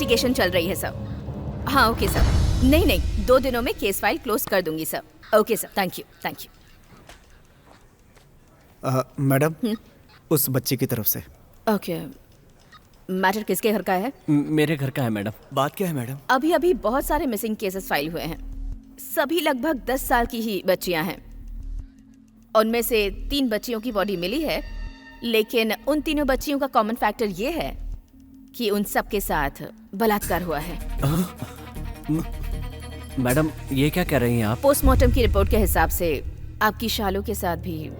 Investigation चल रही है सर। हाँ ओके सर। नहीं नहीं, 2 दिनों में केस फाइल क्लोज कर दूंगी sir. Okay sir, thank you thank you. Madam, उस बच्चे की तरफ से। ओके, मैटर किसके घर का है? मेरे घर का है मैडम। बात क्या है मैडम? अभी अभी बहुत सारे मिसिंग केसेस फाइल हुए हैं। सभी लगभग 10 साल की ही बच्चियां हैं। उनमें से 3 बच्चियों की बॉडी मिली है, लेकिन उन तीनों बच्चियों का कॉमन फैक्टर ये है कि उन सब के साथ बलात्कार हुआ है। मैडम ये क्या कह रही हैं आप? पोस्टमार्टम की रिपोर्ट के हिसाब से आपकी शालू के साथ भी।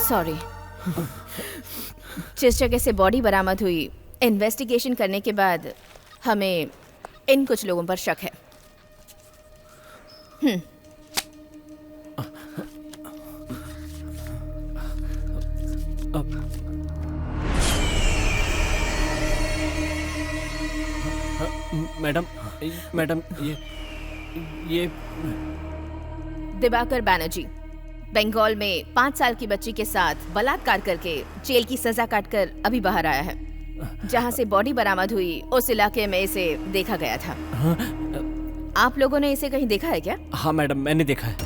सॉरी। जिस जगह से बॉडी बरामद हुई, इन्वेस्टिगेशन करने के बाद हमें इन कुछ लोगों पर शक है। मैडम मैडम ये दिवाकर बैनर्जी बंगाल में 5 साल की बच्ची के साथ बलात्कार करके जेल की सजा काटकर अभी बाहर आया है। जहां से बॉडी बरामद हुई उस इलाके में इसे देखा गया था। आप लोगों ने इसे कहीं देखा है क्या? हाँ मैडम, मैंने देखा है।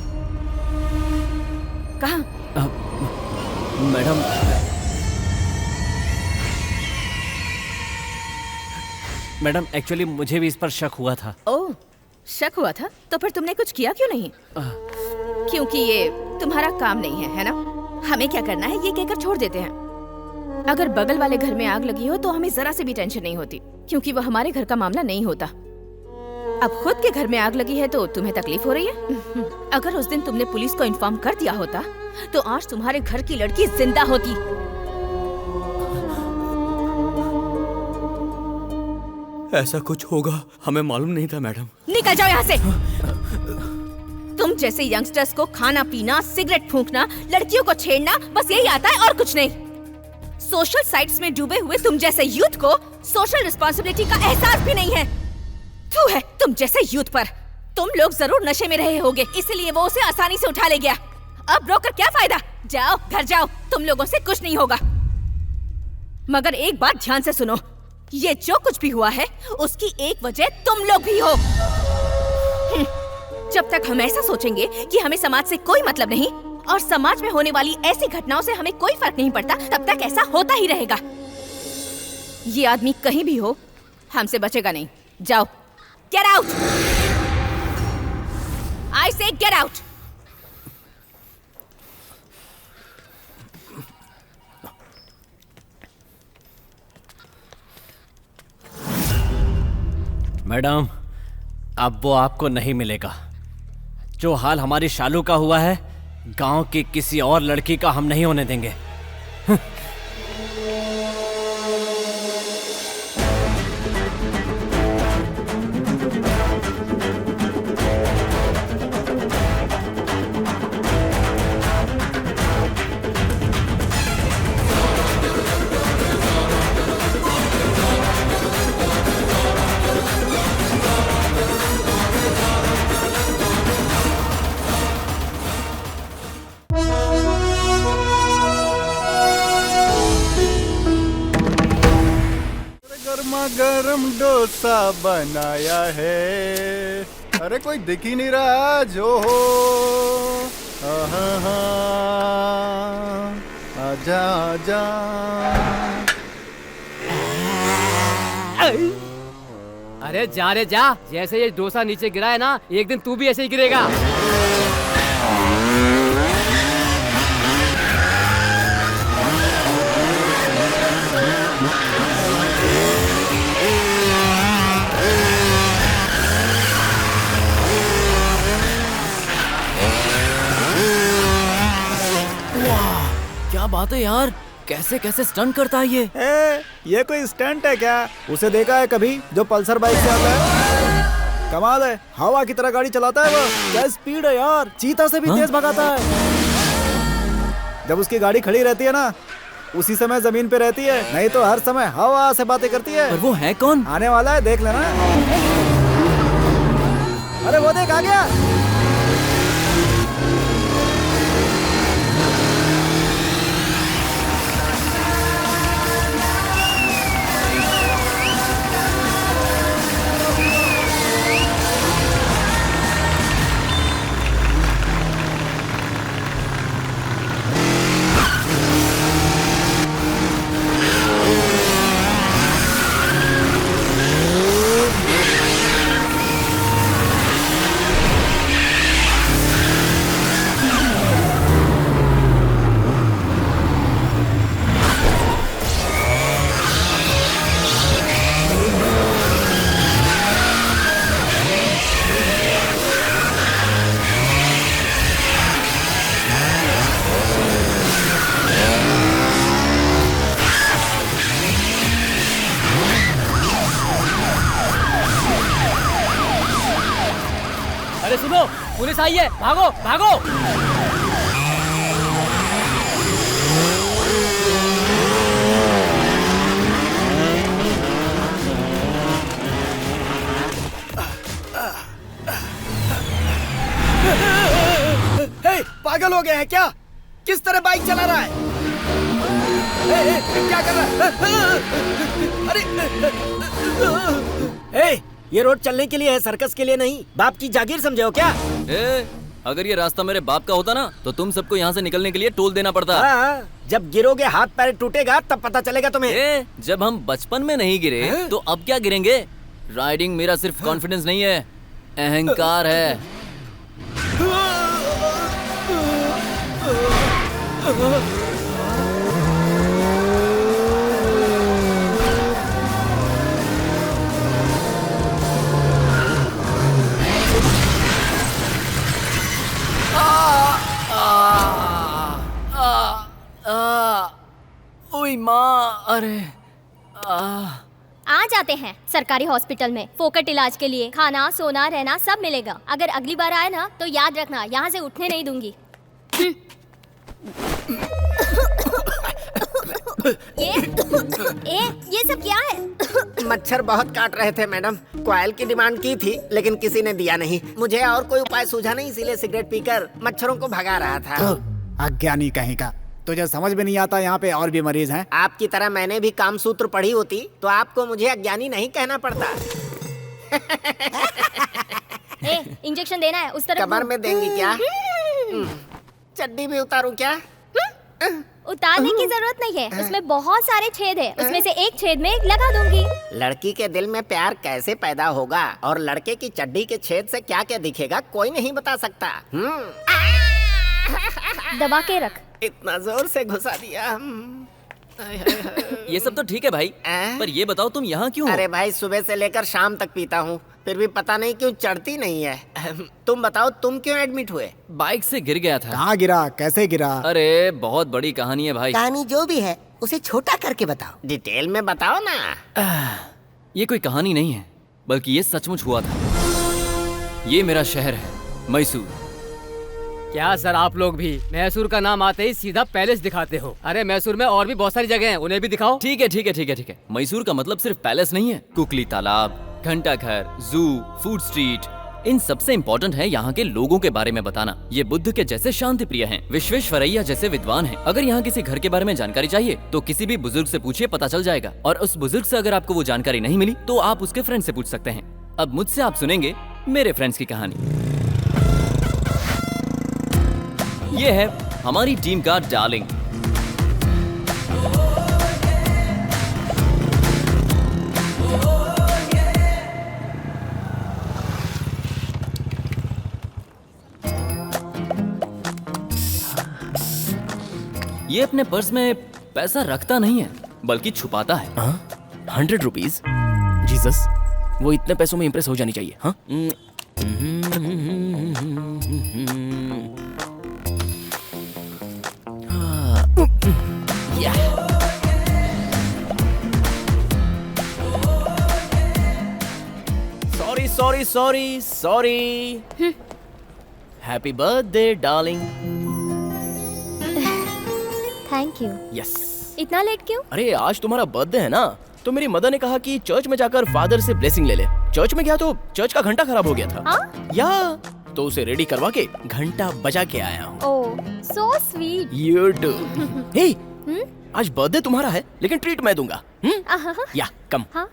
कहाँ? मैडम एक्चुअली मुझे भी इस पर शक हुआ था। ओह, शक हुआ था? तो फिर तुमने कुछ किया क्यों नहीं? क्योंकि ये तुम्हारा काम नहीं है, है ना? हमें क्या करना है ये कहकर छोड़ देते हैं। अगर बगल वाले घर में आग लगी हो तो हमें जरा से भी टेंशन नहीं होती, क्योंकि वो हमारे घर का मामला नहीं होता। अब खुद के घर में आग लगी है तो तुम्हें तकलीफ हो रही है। अगर उस दिन तुमने पुलिस को इन्फॉर्म कर दिया होता तो आज तुम्हारे घर की लड़की जिंदा होती। ऐसा कुछ होगा हमें मालूम नहीं था मैडम। निकल जाओ यहाँ से। तुम जैसे यंगस्टर्स को खाना पीना, सिगरेट फूंकना, लड़कियों को छेड़ना, बस यही आता है और कुछ नहीं। सोशल साइट्स में डूबे हुए तुम जैसे यूथ को सोशल रिस्पॉन्सिबिलिटी का एहसास भी नहीं है। थू है तुम जैसे यूथ पर। तुम लोग जरूर नशे में रहे होगे, इसलिए वो उसे आसानी से उठा ले गया। अब रोकर क्या फायदा? जाओ घर जाओ, तुम लोगों से कुछ नहीं होगा। मगर एक बात ध्यान से सुनो, ये जो कुछ भी हुआ है उसकी एक वजह तुम लोग भी हो। जब तक हम ऐसा सोचेंगे कि हमें समाज से कोई मतलब नहीं और समाज में होने वाली ऐसी घटनाओं से हमें कोई फर्क नहीं पड़ता, तब तक ऐसा होता ही रहेगा। ये आदमी कहीं भी हो हमसे बचेगा नहीं। जाओ, गेट आउट। आई से गेट आउट। मैडम अब वो आपको नहीं मिलेगा। जो हाल हमारी शालू का हुआ है, गांव की किसी और लड़की का हम नहीं होने देंगे। गरम डोसा बनाया है। अरे कोई दिख ही नहीं रहा जो हो। आजा आजा। अरे जा रे जा, जैसे ये डोसा नीचे गिरा है ना, एक दिन तू भी ऐसे ही गिरेगा। क्या बात है यार, कैसे कैसे स्टंट करता है ये। ये कोई स्टंट है क्या? उसे देखा है कभी जो पल्सर बाइक से आता है? कमाल है, हवा की तरह गाड़ी चलाता है वो। क्या स्पीड है यार, चीता से भी तेज भगाता है। जब उसकी गाड़ी खड़ी रहती है ना उसी समय जमीन पे रहती है, नहीं तो हर समय हवा से बातें करती है। पर वो है कौन? आने वाला है, देख लेना। अरे वो देख, आ गया। अरे सुनो, पुलिस आई है, भागो भागो। हे, पागल हो गया है क्या? किस तरह बाइक चला रहा है? क्या कर रहा है? अरे ये रोड चलने के लिए है, सर्कस के लिए नहीं। बाप की जागीर समझे हो क्या? अगर ये रास्ता मेरे बाप का होता ना तो तुम सबको यहाँ से निकलने के लिए टोल देना पड़ता। हाँ, जब गिरोगे हाथ पैर टूटेगा तब पता चलेगा तुम्हें। जब हम बचपन में नहीं गिरे तो अब क्या गिरेंगे? राइडिंग मेरा सिर्फ कॉन्फिडेंस नहीं है, अहंकार है। ओए माँ, अरे आ जाते हैं सरकारी हॉस्पिटल में फोकट इलाज के लिए। खाना सोना रहना सब मिलेगा। अगर अगली बार आए ना तो याद रखना, यहाँ से उठने नहीं दूंगी। ये सब क्या है? मच्छर बहुत काट रहे थे मैडम। कॉइल की डिमांड की थी लेकिन किसी ने दिया नहीं। मुझे और कोई उपाय सूझा नहीं, इसीलिए सिगरेट पीकर मच्छरों को भगा रहा था। अज्ञानी कहीं का, तुझे समझ में नहीं आता यहाँ पे और भी मरीज हैं। आपकी तरह मैंने भी काम सूत्र पढ़ी होती तो आपको मुझे अज्ञानी नहीं कहना पड़ता। इंजेक्शन देना है, उस तरफ कमर में देंगी क्या? चड्डी भी उतारूं क्या? उतारने की जरूरत नहीं है, उसमें बहुत सारे छेद है, उसमें से एक छेद में लगा दूंगी। लड़की के दिल में प्यार कैसे पैदा होगा और लड़के की चड्डी के छेद से क्या क्या दिखेगा कोई नहीं बता सकता। दबा के रख। इतना जोर से घुसा दिया। ये सब तो ठीक है भाई, पर ये बताओ तुम यहाँ क्यों हो? अरे भाई, सुबह से लेकर शाम तक पीता हूँ, फिर भी पता नहीं क्यों चढ़ती नहीं है। तुम बताओ, तुम क्यों एडमिट हुए? बाइक से गिर गया था। कहाँ गिरा, कैसे गिरा? अरे बहुत बड़ी कहानी है भाई। कहानी जो भी है उसे छोटा करके बताओ, डिटेल में बताओ ना। ये कोई कहानी नहीं है, बल्कि ये सचमुच हुआ था। ये मेरा शहर है, मैसूर। क्या सर, आप लोग भी मैसूर का नाम आते ही सीधा पैलेस दिखाते हो? अरे मैसूर में और भी बहुत सारी जगह हैं, उन्हें भी दिखाओ। ठीक है ठीक है ठीक है ठीक है। मैसूर का मतलब सिर्फ पैलेस नहीं है। कुकली तालाब, घंटा घर, जू, फूड स्ट्रीट, इन सबसे इम्पोर्टेंट है यहाँ के लोगों के बारे में बताना। ये बुद्ध के जैसे शांति प्रिय हैं, विश्वेश्वरैया जैसे विद्वान हैं। अगर यहाँ किसी घर के बारे में जानकारी चाहिए तो किसी भी बुजुर्ग से पूछिए, पता चल जाएगा। और उस बुजुर्ग से अगर आपको वो जानकारी नहीं मिली तो आप उसके फ्रेंड से पूछ सकते हैं। अब मुझसे आप सुनेंगे मेरे फ्रेंड्स की कहानी। ये है हमारी टीम का डार्लिंग। ये अपने पर्स में पैसा रखता नहीं है बल्कि छुपाता है। 100 रुपीज? जीसस, वो इतने पैसों में इंप्रेस हो जानी चाहिए। हाँ, sorry sorry sorry sorry. Happy birthday darling. Thank you. Yes. इतना लेट क्यों? अरे आज तुम्हारा बर्थडे है ना, तो मेरी मदर ने कहा कि चर्च में जाकर फादर से ब्लेसिंग ले ले। चर्च में गया तो चर्च का घंटा खराब हो गया था। हाँ? या तो उसे रेडी करवा के घंटा बजा के आया हूँ। ओह, सो स्वीट। You too. हे, आज बर्थडे तुम्हारा है, लेकिन ट्रीट मैं दूंगा। या कम। हाँ?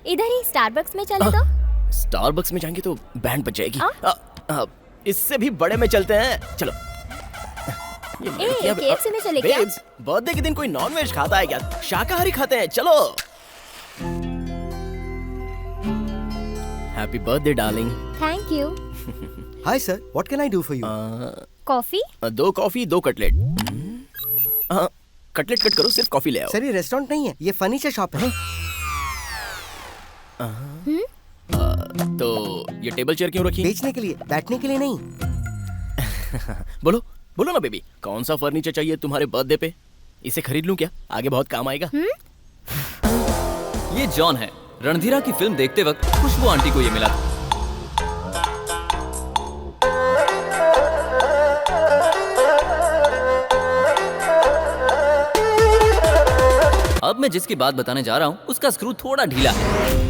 इधर ही स्टारबक्स में चले तो? स्टारबक्स में जाएंगे तो बैंड बज जाएगी। हाँ? इससे भी बड़े में चलते हैं, चलो। KFC में चले क्या? Babes, बर्थडे के दिन कोई नॉन वेज खाता है क्या? शाकाहारी खाते हैं, चलो। Happy birthday darling. Thank you. Hi sir, what can I do for you? Coffee? 2 coffee 2 cutlet. Cutlet cut करो, सिर्फ कॉफी ले आओ। सर ये रेस्टोरेंट नहीं है, ये फर्नीचर शॉप है। तो ये टेबल चेयर क्यों रखी? बेचने के लिए, बैठने के लिए नहीं। बोलो बोलो ना बेबी, कौन सा फर्नीचर चाहिए तुम्हारे बर्थडे पे? इसे खरीद लूं क्या? आगे बहुत काम आएगा। ये जॉन है। रणधीरा की फिल्म देखते वक्त खुशबू आंटी को ये मिला था। अब मैं जिसकी बात बताने जा रहा हूँ उसका स्क्रू थोड़ा ढीला है।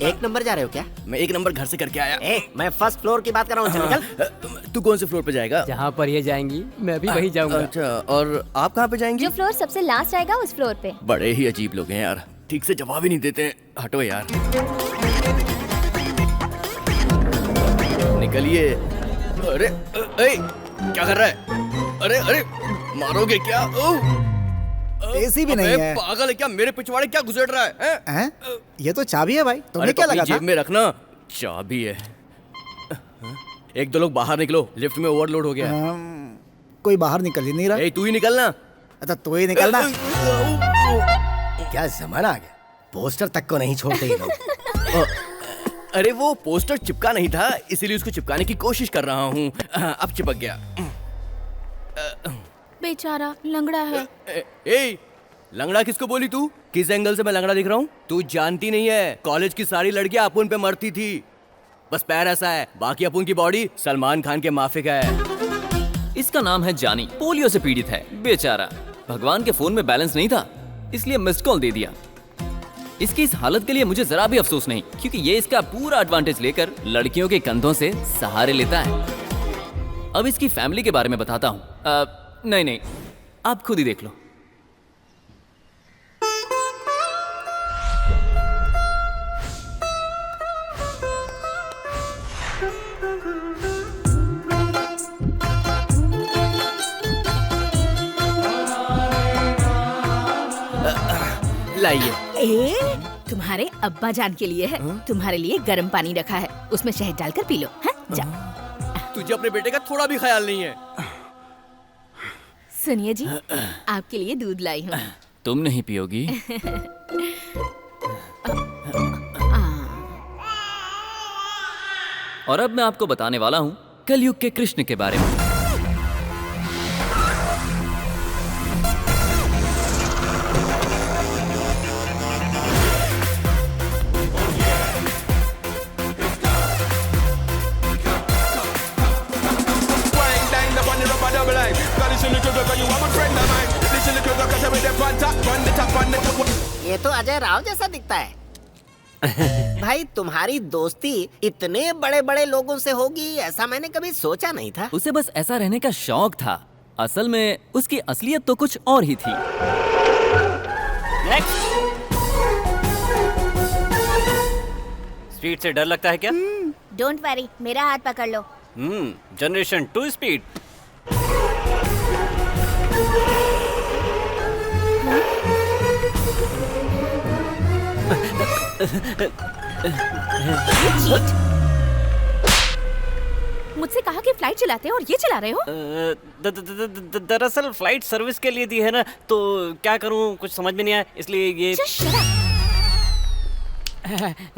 एक नंबर जा रहे हो क्या? मैं 1 नंबर घर से करके आया। मैं फर्स्ट फ्लोर की बात कर रहा हूँ, निकल। तू कौन से फ्लोर पे जाएगा? जहाँ पर ये जाएंगी मैं भी वही जाऊंगा। अच्छा, और आप कहाँ पे जाएंगी? जो फ्लोर सबसे लास्ट आएगा उस फ्लोर पे। बड़े ही अजीब लोग हैं यार, ठीक से जवाब ही नहीं देते। हटो यार, निकलिए। अरे क्या कर रहा है? अरे मारोगे क्या? एसी भी नहीं है। पागल है क्या? मेरे पिछवाड़े क्या गुजर रहा है? हैं? ये तो चाबी है भाई, तुम्हें क्या लगा था? जेब में रखना, चाबी है। 1-2 लोग बाहर निकलो, लिफ्ट में ओवरलोड हो गया है। कोई बाहर निकल ही नहीं रहा। तू ही निकलना। अच्छा तू ही निकलना। क्या जमाना आ गया, पोस्टर तक को नहीं छोड़ते ये लोग। अरे वो पोस्टर चिपका नहीं था, इसीलिए उसको चिपकाने की कोशिश कर रहा हूँ। अब चिपक गया। बेचारा लंगड़ा है। लंगड़ा किसको बोली तू? किस एंगल से मैं लंगड़ा दिख रहा हूँ? तू जानती नहीं है, कॉलेज की सारी लड़कियां अपुन पे मरती थी। बस पैर ऐसा है, बाकी अपुन की बॉडी सलमान खान के माफिक है। इसका नाम है जानी, पोलियो से पीड़ित है बेचारा। भगवान के फोन में बैलेंस नहीं था, इसलिए मिस्ड कॉल दे दिया। इसकी इस हालत के लिए मुझे जरा भी अफसोस नहीं, क्योंकि ये इसका पूरा एडवांटेज लेकर लड़कियों के कंधों से सहारे लेता है। अब इसकी फैमिली के बारे में बताता हूँ। नहीं, आप खुद ही देख लो। लाइए। तुम्हारे अब्बा जान के लिए है। तुम्हारे लिए गर्म पानी रखा है, उसमें शहद डालकर पी लो। जाओ। तुझे अपने बेटे का थोड़ा भी ख्याल नहीं है। सुनिए जी, आपके लिए दूध लाई हूँ। तुम नहीं पियोगी? और अब मैं आपको बताने वाला हूँ कलयुग के कृष्ण के बारे में। ये तो अजय राव जैसा दिखता है। भाई तुम्हारी दोस्ती इतने बड़े बड़े लोगों से होगी ऐसा मैंने कभी सोचा नहीं था। उसे बस ऐसा रहने का शौक था। असल में उसकी असलियत तो कुछ और ही थी। स्पीड से डर लगता है क्या? डोंट वरी, मेरा हाथ पकड़ लो। Generation 2 speed. मुझसे कहा कि फ्लाइट चलाते हो और ये चला रहे हो? दरअसल फ्लाइट सर्विस के लिए दी है ना, तो क्या करूं, कुछ समझ में नहीं आया, इसलिए ये।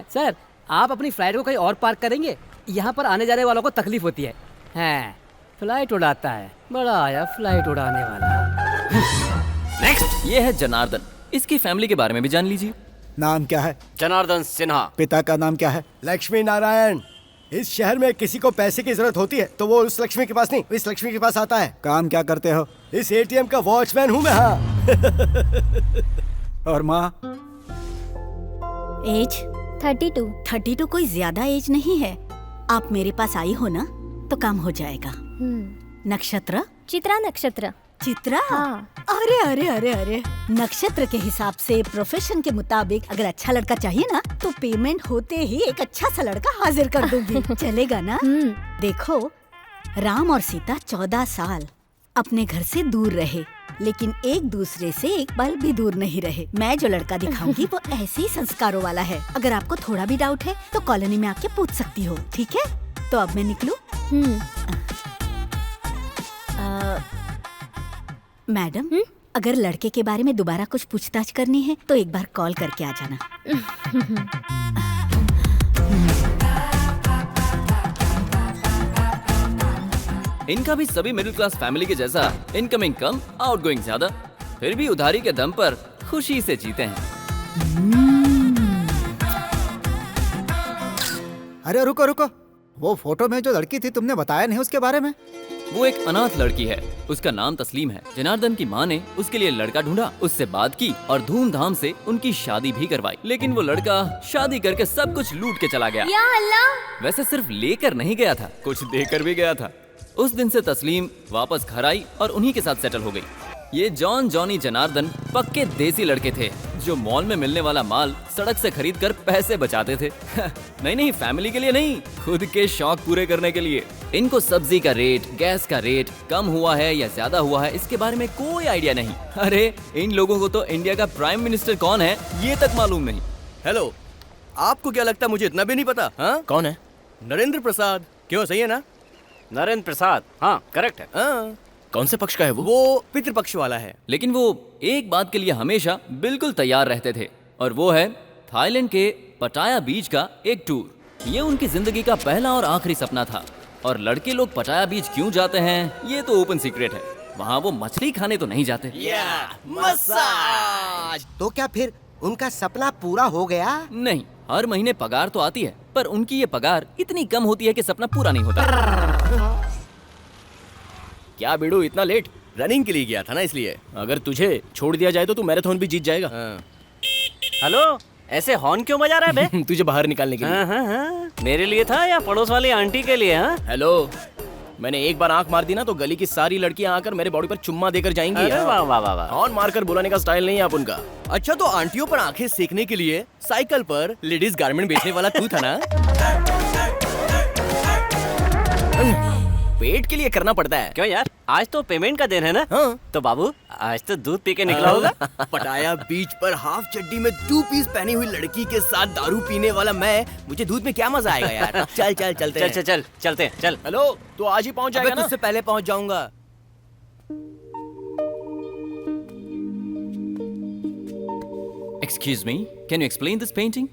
सर, आप अपनी फ्लाइट को कहीं और पार्क करेंगे? यहाँ पर आने जाने वालों को तकलीफ होती है। फ्लाइट उड़ाता है, बड़ा आया फ्लाइट उड़ाने वाला। नेक्स्ट। ये है जनार्दन, इसकी फैमिली के बारे में भी जान लीजिए। नाम क्या है? जनार्दन सिन्हा। पिता का नाम क्या है? लक्ष्मी नारायण। इस शहर में किसी को पैसे की जरूरत होती है तो वो उस लक्ष्मी के पास नहीं, इस लक्ष्मी के पास आता है। काम क्या करते हो? इस एटीएम का वॉचमैन हूँ मैं। हाँ। और माँ? एज 32। 32 कोई ज्यादा एज नहीं है। आप मेरे पास आई हो ना तो काम हो जाएगा। नक्षत्र? चित्रा नक्षत्र। चित्रा? हाँ। अरे अरे अरे अरे, नक्षत्र के हिसाब से प्रोफेशन के मुताबिक अगर अच्छा लड़का चाहिए ना तो पेमेंट होते ही एक अच्छा सा लड़का हाजिर कर दूंगी। चलेगा ना? देखो, राम और सीता 14 साल अपने घर से दूर रहे, लेकिन एक दूसरे से एक पल भी दूर नहीं रहे। मैं जो लड़का दिखाऊंगी वो ऐसे ही संस्कारों वाला है। अगर आपको थोड़ा भी डाउट है तो कॉलोनी में आके पूछ सकती हो, ठीक है? तो अब मैं निकलूं? मैडम, अगर लड़के के बारे में दोबारा कुछ पूछताछ करनी है तो एक बार कॉल करके आ जाना। इनका भी सभी मिडिल क्लास फैमिली के जैसा इनकमिंग कम, आउटगोइंग ज्यादा, फिर भी उधारी के दम पर खुशी से जीते हैं। अरे रुको रुको, वो फोटो में जो लड़की थी तुमने बताया नहीं उसके बारे में? वो एक अनाथ लड़की है, उसका नाम तस्लीम है। जनार्दन की माँ ने उसके लिए लड़का ढूंढा, उससे बात की और धूमधाम से उनकी शादी भी करवाई। लेकिन वो लड़का शादी करके सब कुछ लूट के चला गया। या अल्लाह। वैसे सिर्फ लेकर नहीं गया था, कुछ देकर भी गया था। उस दिन से तस्लीम वापस घर आई और उन्हीं के साथ सेटल हो गई। ये जॉन जॉनी जनार्दन पक्के देसी लड़के थे जो मॉल में मिलने वाला माल सड़क से खरीद कर पैसे बचाते थे। नहीं, फैमिली के लिए नहीं, खुद के शौक पूरे करने के लिए। इनको सब्जी का रेट, गैस का रेट कम हुआ है या ज्यादा हुआ है इसके बारे में कोई आइडिया नहीं। अरे इन लोगों को तो इंडिया का प्राइम मिनिस्टर कौन है ये तक मालूम नहीं। हेलो, आपको क्या लगता है मुझे इतना भी नहीं पता? हाँ? कौन है? नरेंद्र प्रसाद। क्यों, सही है ना? नरेंद्र प्रसाद, हाँ करेक्ट है। हाँ। कौन से पक्ष का है वो? वो पितृपक्ष वाला है। लेकिन वो एक बात के लिए हमेशा बिल्कुल तैयार रहते थे और वो है थाईलैंड के पटाया बीच का एक टूर। ये उनकी जिंदगी का पहला और आखिरी सपना था। और लड़के लोग पटाया बीच क्यों जाते हैं ये तो ओपन सीक्रेट है। वहाँ वो मछली खाने तो नहीं जाते। मसाज। तो क्या फिर उनका सपना पूरा हो गया? नहीं, हर महीने पगार तो आती है पर उनकी ये पगार इतनी कम होती है कि सपना पूरा नहीं होता। क्या बिडू, इतना लेट? रनिंग के लिए गया था ना इसलिए। अगर तुझे छोड़ दिया जाए तो तू मैराथन भी जीत जाएगा। हेलो, ऐसे हॉर्न क्यों बजा रहा है बे? तुझे बाहर निकालने के लिए। हाँ। मेरे लिए था या पड़ोस वाली आंटी के लिए? हाँ? हेलो, मैंने एक बार आंख मार दी ना तो गली की सारी लड़कियां आकर मेरे बॉडी पर चुम्मा देकर जाएंगी। अरे वाह वाह वाह वाह। हॉर्न मारकर बुलाने का स्टाइल नहीं है आप उनका। अच्छा, तो आंटियों पर आंखें सेकने के लिए साइकिल पर लेडीज गारमेंट बेचने वाला तू था ना? पेट के लिए करना पड़ता है। क्यों यार, आज तो पेमेंट का दिन है ना? हाँ। तो बाबू आज तो दूध पी के निकला होगा। पटाया बीच पर हाफ चड्डी में 2 पीस पहनी हुई लड़की के साथ दारू पीने वाला मैं, मुझे दूध में क्या मजा आएगा यार। चल चलते हैं। चलते हैं, चल। हेलो, तो आज ही पहुंच जाएगा ना? तुझसे पहले पहुंच जाऊंगा। Excuse me, can you explain this painting?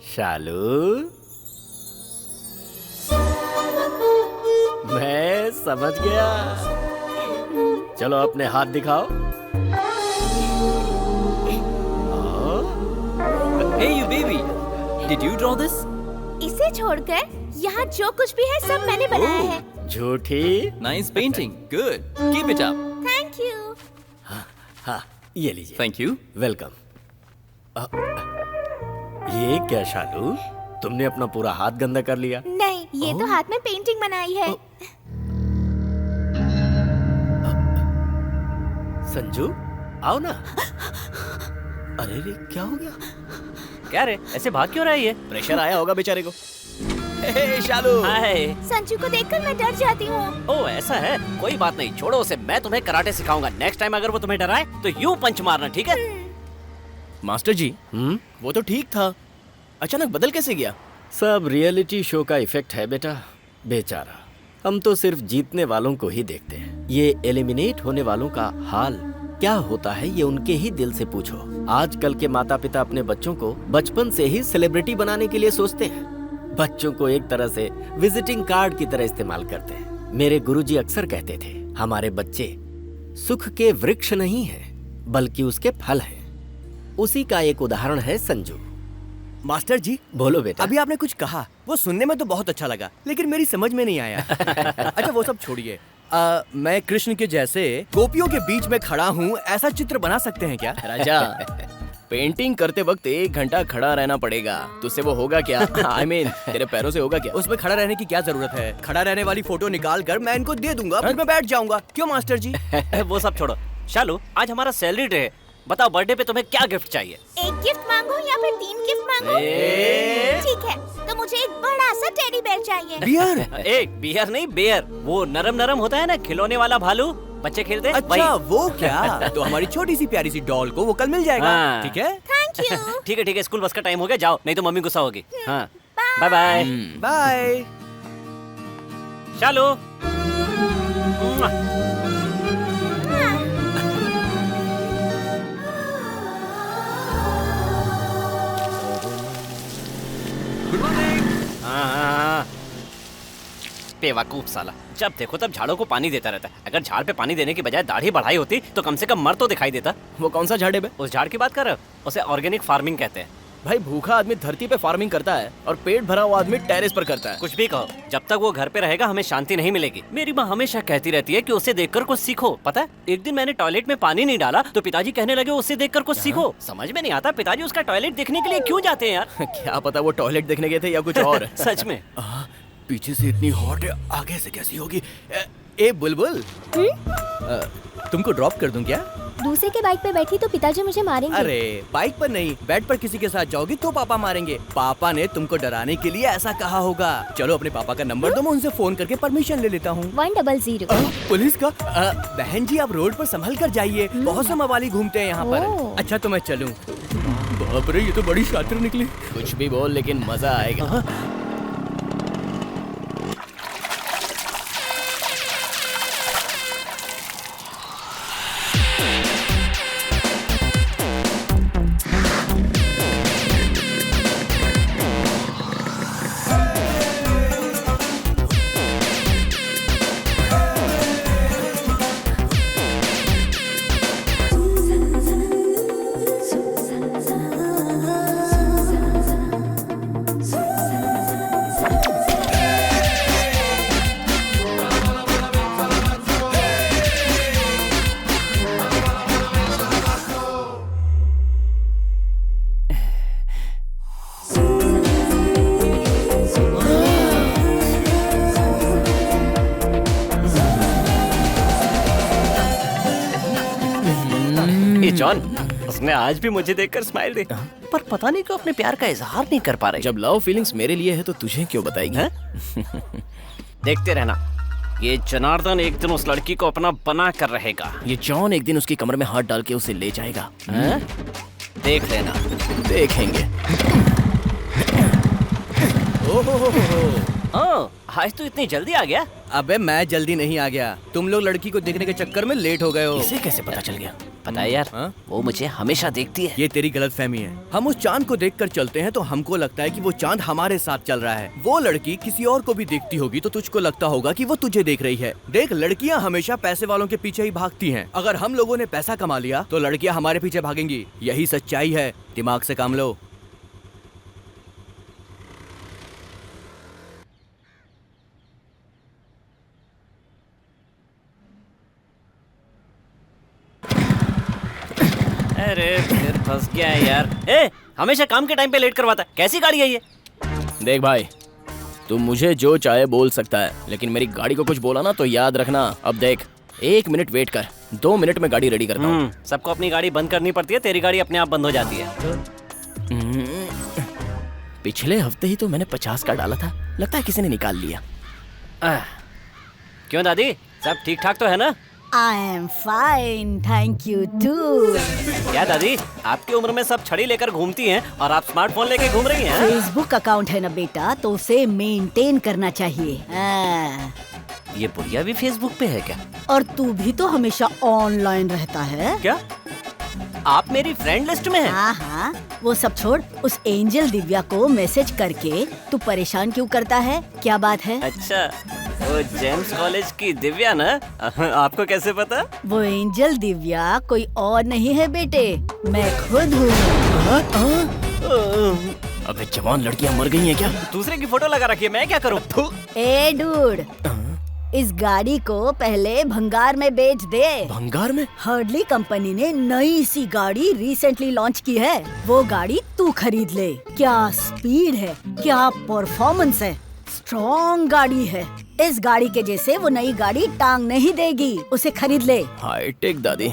शालू, मैं समझ गया। चलो अपने हाथ दिखाओ। Hey you baby, did you draw this? इसे छोड़कर यहाँ जो कुछ भी है सब मैंने बनाया है। झूठी। Nice painting, good. Keep it up. Thank you. हाँ, ये लीजिए। Thank you. वेलकम। ये क्या शालू, तुमने अपना पूरा हाथ गंदा कर लिया? नहीं, ये तो हाथ में पेंटिंग बनाई है। संजू, आओ ना। अरे रे, क्या हो गया? क्या रे, ऐसे भाग क्यों रहा है ये? प्रेशर आया होगा बेचारे को। हे शालू। हाय। संजू को देखकर मैं डर जाती हूँ। ओ ऐसा है, कोई बात नहीं, छोड़ो उसे। मैं तुम्हें कराटे सिखाऊंगा। नेक्स्ट टाइम अगर वो तुम्हें डराए तो यूं पंच मारना, ठीक है? मास्टर जी, वो तो ठीक था, अचानक बदल कैसे गया? सब रियलिटी शो का इफेक्ट है बेटा। बेचारा, हम तो सिर्फ जीतने वालों को ही देखते हैं। ये एलिमिनेट होने वालों का हाल क्या होता है ये उनके ही दिल से पूछो। आजकल के माता पिता अपने बच्चों को बचपन से ही सेलिब्रिटी बनाने के लिए सोचते हैं। बच्चों को एक तरह से विजिटिंग कार्ड की तरह इस्तेमाल करते हैं। मेरे गुरुजी अक्सर कहते थे, हमारे बच्चे सुख के वृक्ष नहीं हैं, बल्कि उसके फल हैं। उसी का एक उदाहरण है संजू। मास्टर जी, बोलो बेटा। अभी आपने कुछ कहा, वो सुनने में तो बहुत अच्छा लगा, लेकिन मेरी समझ में नहीं आया। अच्छा वो सब छोड़िए, मैं कृष्ण के जैसे गोपियों के बीच में खड़ा हूँ, ऐसा चित्र बना सकते हैं क्या? राजा, पेंटिंग करते वक्त 1 घंटा खड़ा रहना पड़ेगा, तुझसे वो होगा क्या? I mean, तेरे पैरों से होगा क्या? उसमें खड़ा रहने की क्या जरूरत है? खड़ा रहने वाली फोटो निकाल कर मैं इनको दे दूंगा, फिर मैं बैठ जाऊंगा। क्यों मास्टर जी? वो सब छोड़ो। शालू, आज हमारा सैलरी डे है, बताओ बर्थडे पे तुम्हें क्या गिफ्ट चाहिए? एक गिफ्ट मांगो या फिर 3 गिफ्ट मांगो? ठीक है, तो मुझे एक बड़ा सा टेडी बेयर चाहिए। बियर? एक बियर नहीं, बेयर। वो नरम नरम होता है ना, खिलौने वाला भालू, बच्चे खेलते हैं। अच्छा वो क्या? तो हमारी छोटी सी प्यारी सी डॉल को वो कल मिल जाएगा। हाँ। ठीक है? Thank you. ठीक है, स्कूल बस का टाइम हो गया, जाओ, नहीं तो मम्मी गुस्सा होगी। हाँ, बाय बाय। बाय। शालू। हाँ। बेवकूफ साला, जब देखो तब झाड़ों को पानी देता रहता है। अगर झाड़ पे पानी देने की बजाय दाढ़ी बढ़ाई होती तो कम से कम मर तो दिखाई देता। वो कौन सा झाड़ है बे? उस झाड़ की बात कर रहे हो? उसे ऑर्गेनिक फार्मिंग कहते हैं। भाई भूखा आदमी धरती पे फार्मिंग करता है और पेट भरा हुआ आदमी टेरेस पर करता है। कुछ भी कहो, जब तक वो घर पे रहेगा हमें शांति नहीं मिलेगी। मेरी माँ हमेशा कहती रहती है कि उसे देखकर कुछ सीखो। पता है, एक दिन मैंने टॉयलेट में पानी नहीं डाला तो पिताजी कहने लगे उसे देखकर कुछ सीखो। समझ में नहीं आता पिताजी उसका टॉयलेट देखने के लिए क्यों जाते हैं यार। क्या पता वो टॉयलेट देखने गए थे या कुछ और। सच में। पीछे से इतनी हॉट है, आगे से कैसी होगी? ए बुलबुल, तुमको ड्रॉप कर दूं क्या? दूसरे के बाइक पे बैठी तो पिताजी मुझे मारेंगे। अरे बाइक पर नहीं, बेड पर किसी के साथ जाओगी तो पापा मारेंगे। पापा ने तुमको डराने के लिए ऐसा कहा होगा। चलो अपने पापा का नंबर दो, मैं उनसे फोन करके परमिशन ले लेता हूँ। 100। पुलिस का? बहन जी आप रोड पर संभल कर जाइए, बहुत से मवाली घूमते हैं यहाँ पर। अच्छा तो मैं चलूँ? बाप रे, ये तो बड़ी शातिर निकली। कुछ भी बोल, लेकिन मजा आएगा। जॉन, उसने आज भी मुझे देखकर स्माइल दी, पर पता नहीं क्यों अपने प्यार का इजहार नहीं कर पा रही। जब लव फीलिंग्स मेरे लिए है तो तुझे क्यों बताएगी? देखते रहना, ये जनार्दन एक दिन उस लड़की को अपना बना कर रहेगा। ये जॉन एक दिन उसकी कमर में हाथ डाल के उसे ले जाएगा। देख लेना। देखेंगे। ओह, आज तो इतनी जल्दी आ गया? अबे मैं जल्दी नहीं आ गया, तुम लोग लड़की को देखने के चक्कर में लेट हो गए हो। इसे कैसे पता चल गया? पता है यार, वो मुझे हमेशा देखती है। ये तेरी गलतफहमी है। हम उस चांद को देखकर चलते हैं तो हमको लगता है कि वो चांद हमारे साथ चल रहा है। वो लड़की किसी और को भी देखती होगी तो तुझको लगता होगा कि वो तुझे देख रही है। देख, लड़कियां हमेशा पैसे वालों के पीछे ही भागती हैं। अगर हम लोगों ने पैसा कमा लिया तो लड़कियां हमारे पीछे भागेंगी। यही सच्चाई है, दिमाग से काम लो। अरे फिर फंस गया है यार। ए, हमेशा काम के टाइम पे लेट करवाता है। कैसी गाड़ी है ये? देख भाई, तू मुझे जो चाहे बोल सकता है, लेकिन मेरी गाड़ी को कुछ बोला ना तो याद रखना। अब देख, 1 मिनट वेट कर, 2 मिनट में गाड़ी रेडी करता हूँ। सबको अपनी गाड़ी बंद करनी पड़ती है, तेरी गाड़ी अपने आप बंद हो जाती है। पिछले हफ्ते ही तो मैंने 50 का डाला था, लगता है किसी ने निकाल लिया। क्यों दादी, सब ठीक ठाक तो है ना? I am fine, thank you too. क्या दादी, आपकी उम्र में सब छड़ी लेकर घूमती हैं और आप स्मार्टफोन लेके घूम रही हैं? फेसबुक अकाउंट है ना बेटा, तो उसे मेंटेन करना चाहिए। ये बुढ़िया भी फेसबुक पे है क्या? और तू भी तो हमेशा ऑनलाइन रहता है। क्या? आप मेरी फ्रेंड लिस्ट में हैं? हाँ हाँ, वो सब छोड़। उस एंजल दिव्या को मैसेज करके तू परेशान क्यों करता है? क्या बात है? अच्छा, वो जेम्स कॉलेज की दिव्या ना? आपको कैसे पता? वो एंजल दिव्या कोई और नहीं है बेटे, मैं खुद हूँ। अबे जवान लड़कियां मर गई हैं क्या? दूसरे की फोटो लगा रखी है, मैं क्या करूँ? ए डूड, इस गाड़ी को पहले भंगार में बेच दे। भंगार में? हर्डली कंपनी ने नई सी गाड़ी रिसेंटली लॉन्च की है, वो गाड़ी तू खरीद ले। क्या स्पीड है, क्या परफॉर्मेंस है, स्ट्रॉन्ग गाड़ी है। इस गाड़ी के जैसे वो नई गाड़ी टांग नहीं देगी, उसे खरीद ले। हाईटेक दादी,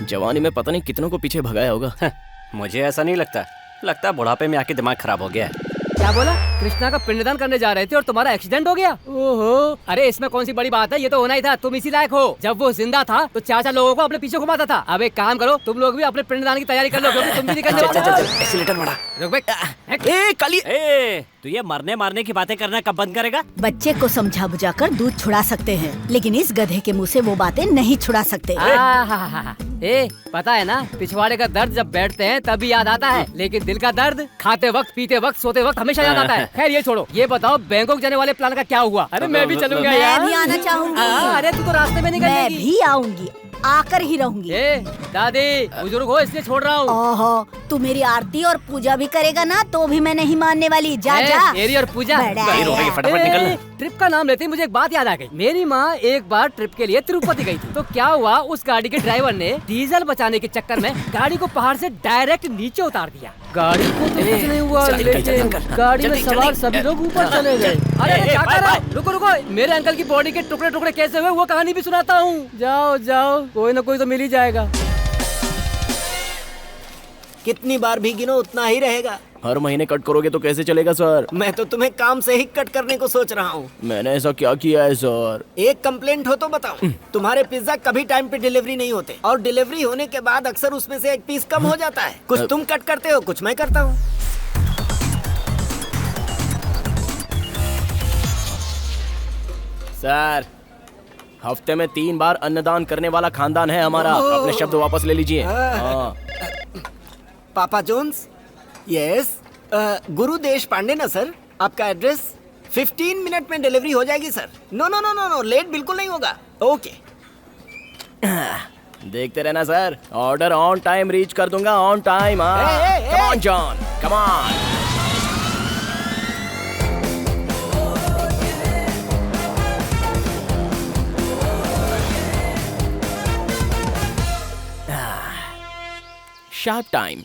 जवानी में पता नहीं कितनों को पीछे भगाया होगा। मुझे ऐसा नहीं लगता, लगता है बुढ़ापे में आके दिमाग खराब हो गया है। क्या बोला? कृष्णा का पिंडदान करने जा रहे थे और तुम्हारा एक्सीडेंट हो गया? ओहो, अरे इसमें कौन सी बड़ी बात है, ये तो होना ही था। तुम इसी लायक हो। जब वो जिंदा था तो 4 लोगों को अपने पीछे घुमाता था। अब एक काम करो, तुम लोग भी अपने पिंडदान की तैयारी कर लो, क्योंकि तुम भी निकलने वाले हो। एक्सीलेटर बढ़ा। रुक बे। ए काली, तू ये मरने मारने की बातें करना कब बंद करेगा? बच्चे को समझा बुझाकर दूध छुड़ा सकते हैं, लेकिन इस गधे के मुंह से वो बातें नहीं छुड़ा सकते। ए, पता है ना, पिछवाड़े का दर्द जब बैठते हैं तभी याद आता है, लेकिन दिल का दर्द खाते वक्त, पीते वक्त, सोते वक्त हमेशा याद आता है। खैर ये छोड़ो, ये बताओ बैंकॉक जाने वाले प्लान का क्या हुआ? अरे मैं भी चलूंगा यार। मैं भी आना चाहूंगी। अरे तू तो रास्ते में निकल मैं जाएगी। भी आऊंगी, आकर ही रहूंगी। दादी बुजुर्ग हो इसलिए छोड़ रहा हूँ। ओहो, तू मेरी आरती और पूजा भी करेगा ना तो भी मैं नहीं मानने वाली। जा जा। मेरी और पूजा फटाफट निकल। ट्रिप का नाम लेते ही मुझे एक बात याद आ गई। मेरी माँ एक बार ट्रिप के लिए तिरुपति गई थी। तो क्या हुआ, उस गाड़ी के ड्राइवर ने डीजल बचाने के चक्कर में गाड़ी को पहाड़ से डायरेक्ट नीचे उतार दिया। गाड़ी को तो कुछ नहीं हुआ, लेकिन गाड़ी में सवार सभी लोग ऊपर चले गए। अरे क्या कर रहे हो? रुको रुको, मेरे अंकल की बॉडी के टुकड़े टुकड़े कैसे हुए वो कहानी भी सुनाता हूँ। जाओ जाओ, कोई ना कोई तो मिल ही जाएगा। कितनी बार भी गिनो उतना ही रहेगा। हर महीने कट करोगे तो कैसे चलेगा सर? मैं तो तुम्हें काम से ही कट करने को सोच रहा हूँ। मैंने ऐसा क्या किया है सर? एक कंप्लेंट हो तो बताओ। तुम्हारे पिज्जा कभी टाइम पे डिलीवरी नहीं होते, और डिलीवरी होने के बाद अक्सर उसमें से एक पीस कम हो जाता है। कुछ तुम कट करते हो, कुछ मैं करता हूँ। सर, हफ्ते में 3 बार अन्नदान करने वाला खानदान है हमारा। अपने शब्द वापस ले लीजिए। पापा जोन्स, यस, गुरु देश पांडे ना सर? आपका एड्रेस 15 मिनट में डिलीवरी हो जाएगी sir. No no no no no, late बिल्कुल नहीं होगा। ओके। देखते रहना sir, order on time reach कर दूंगा, on time. Come on John, come on. Sharp time.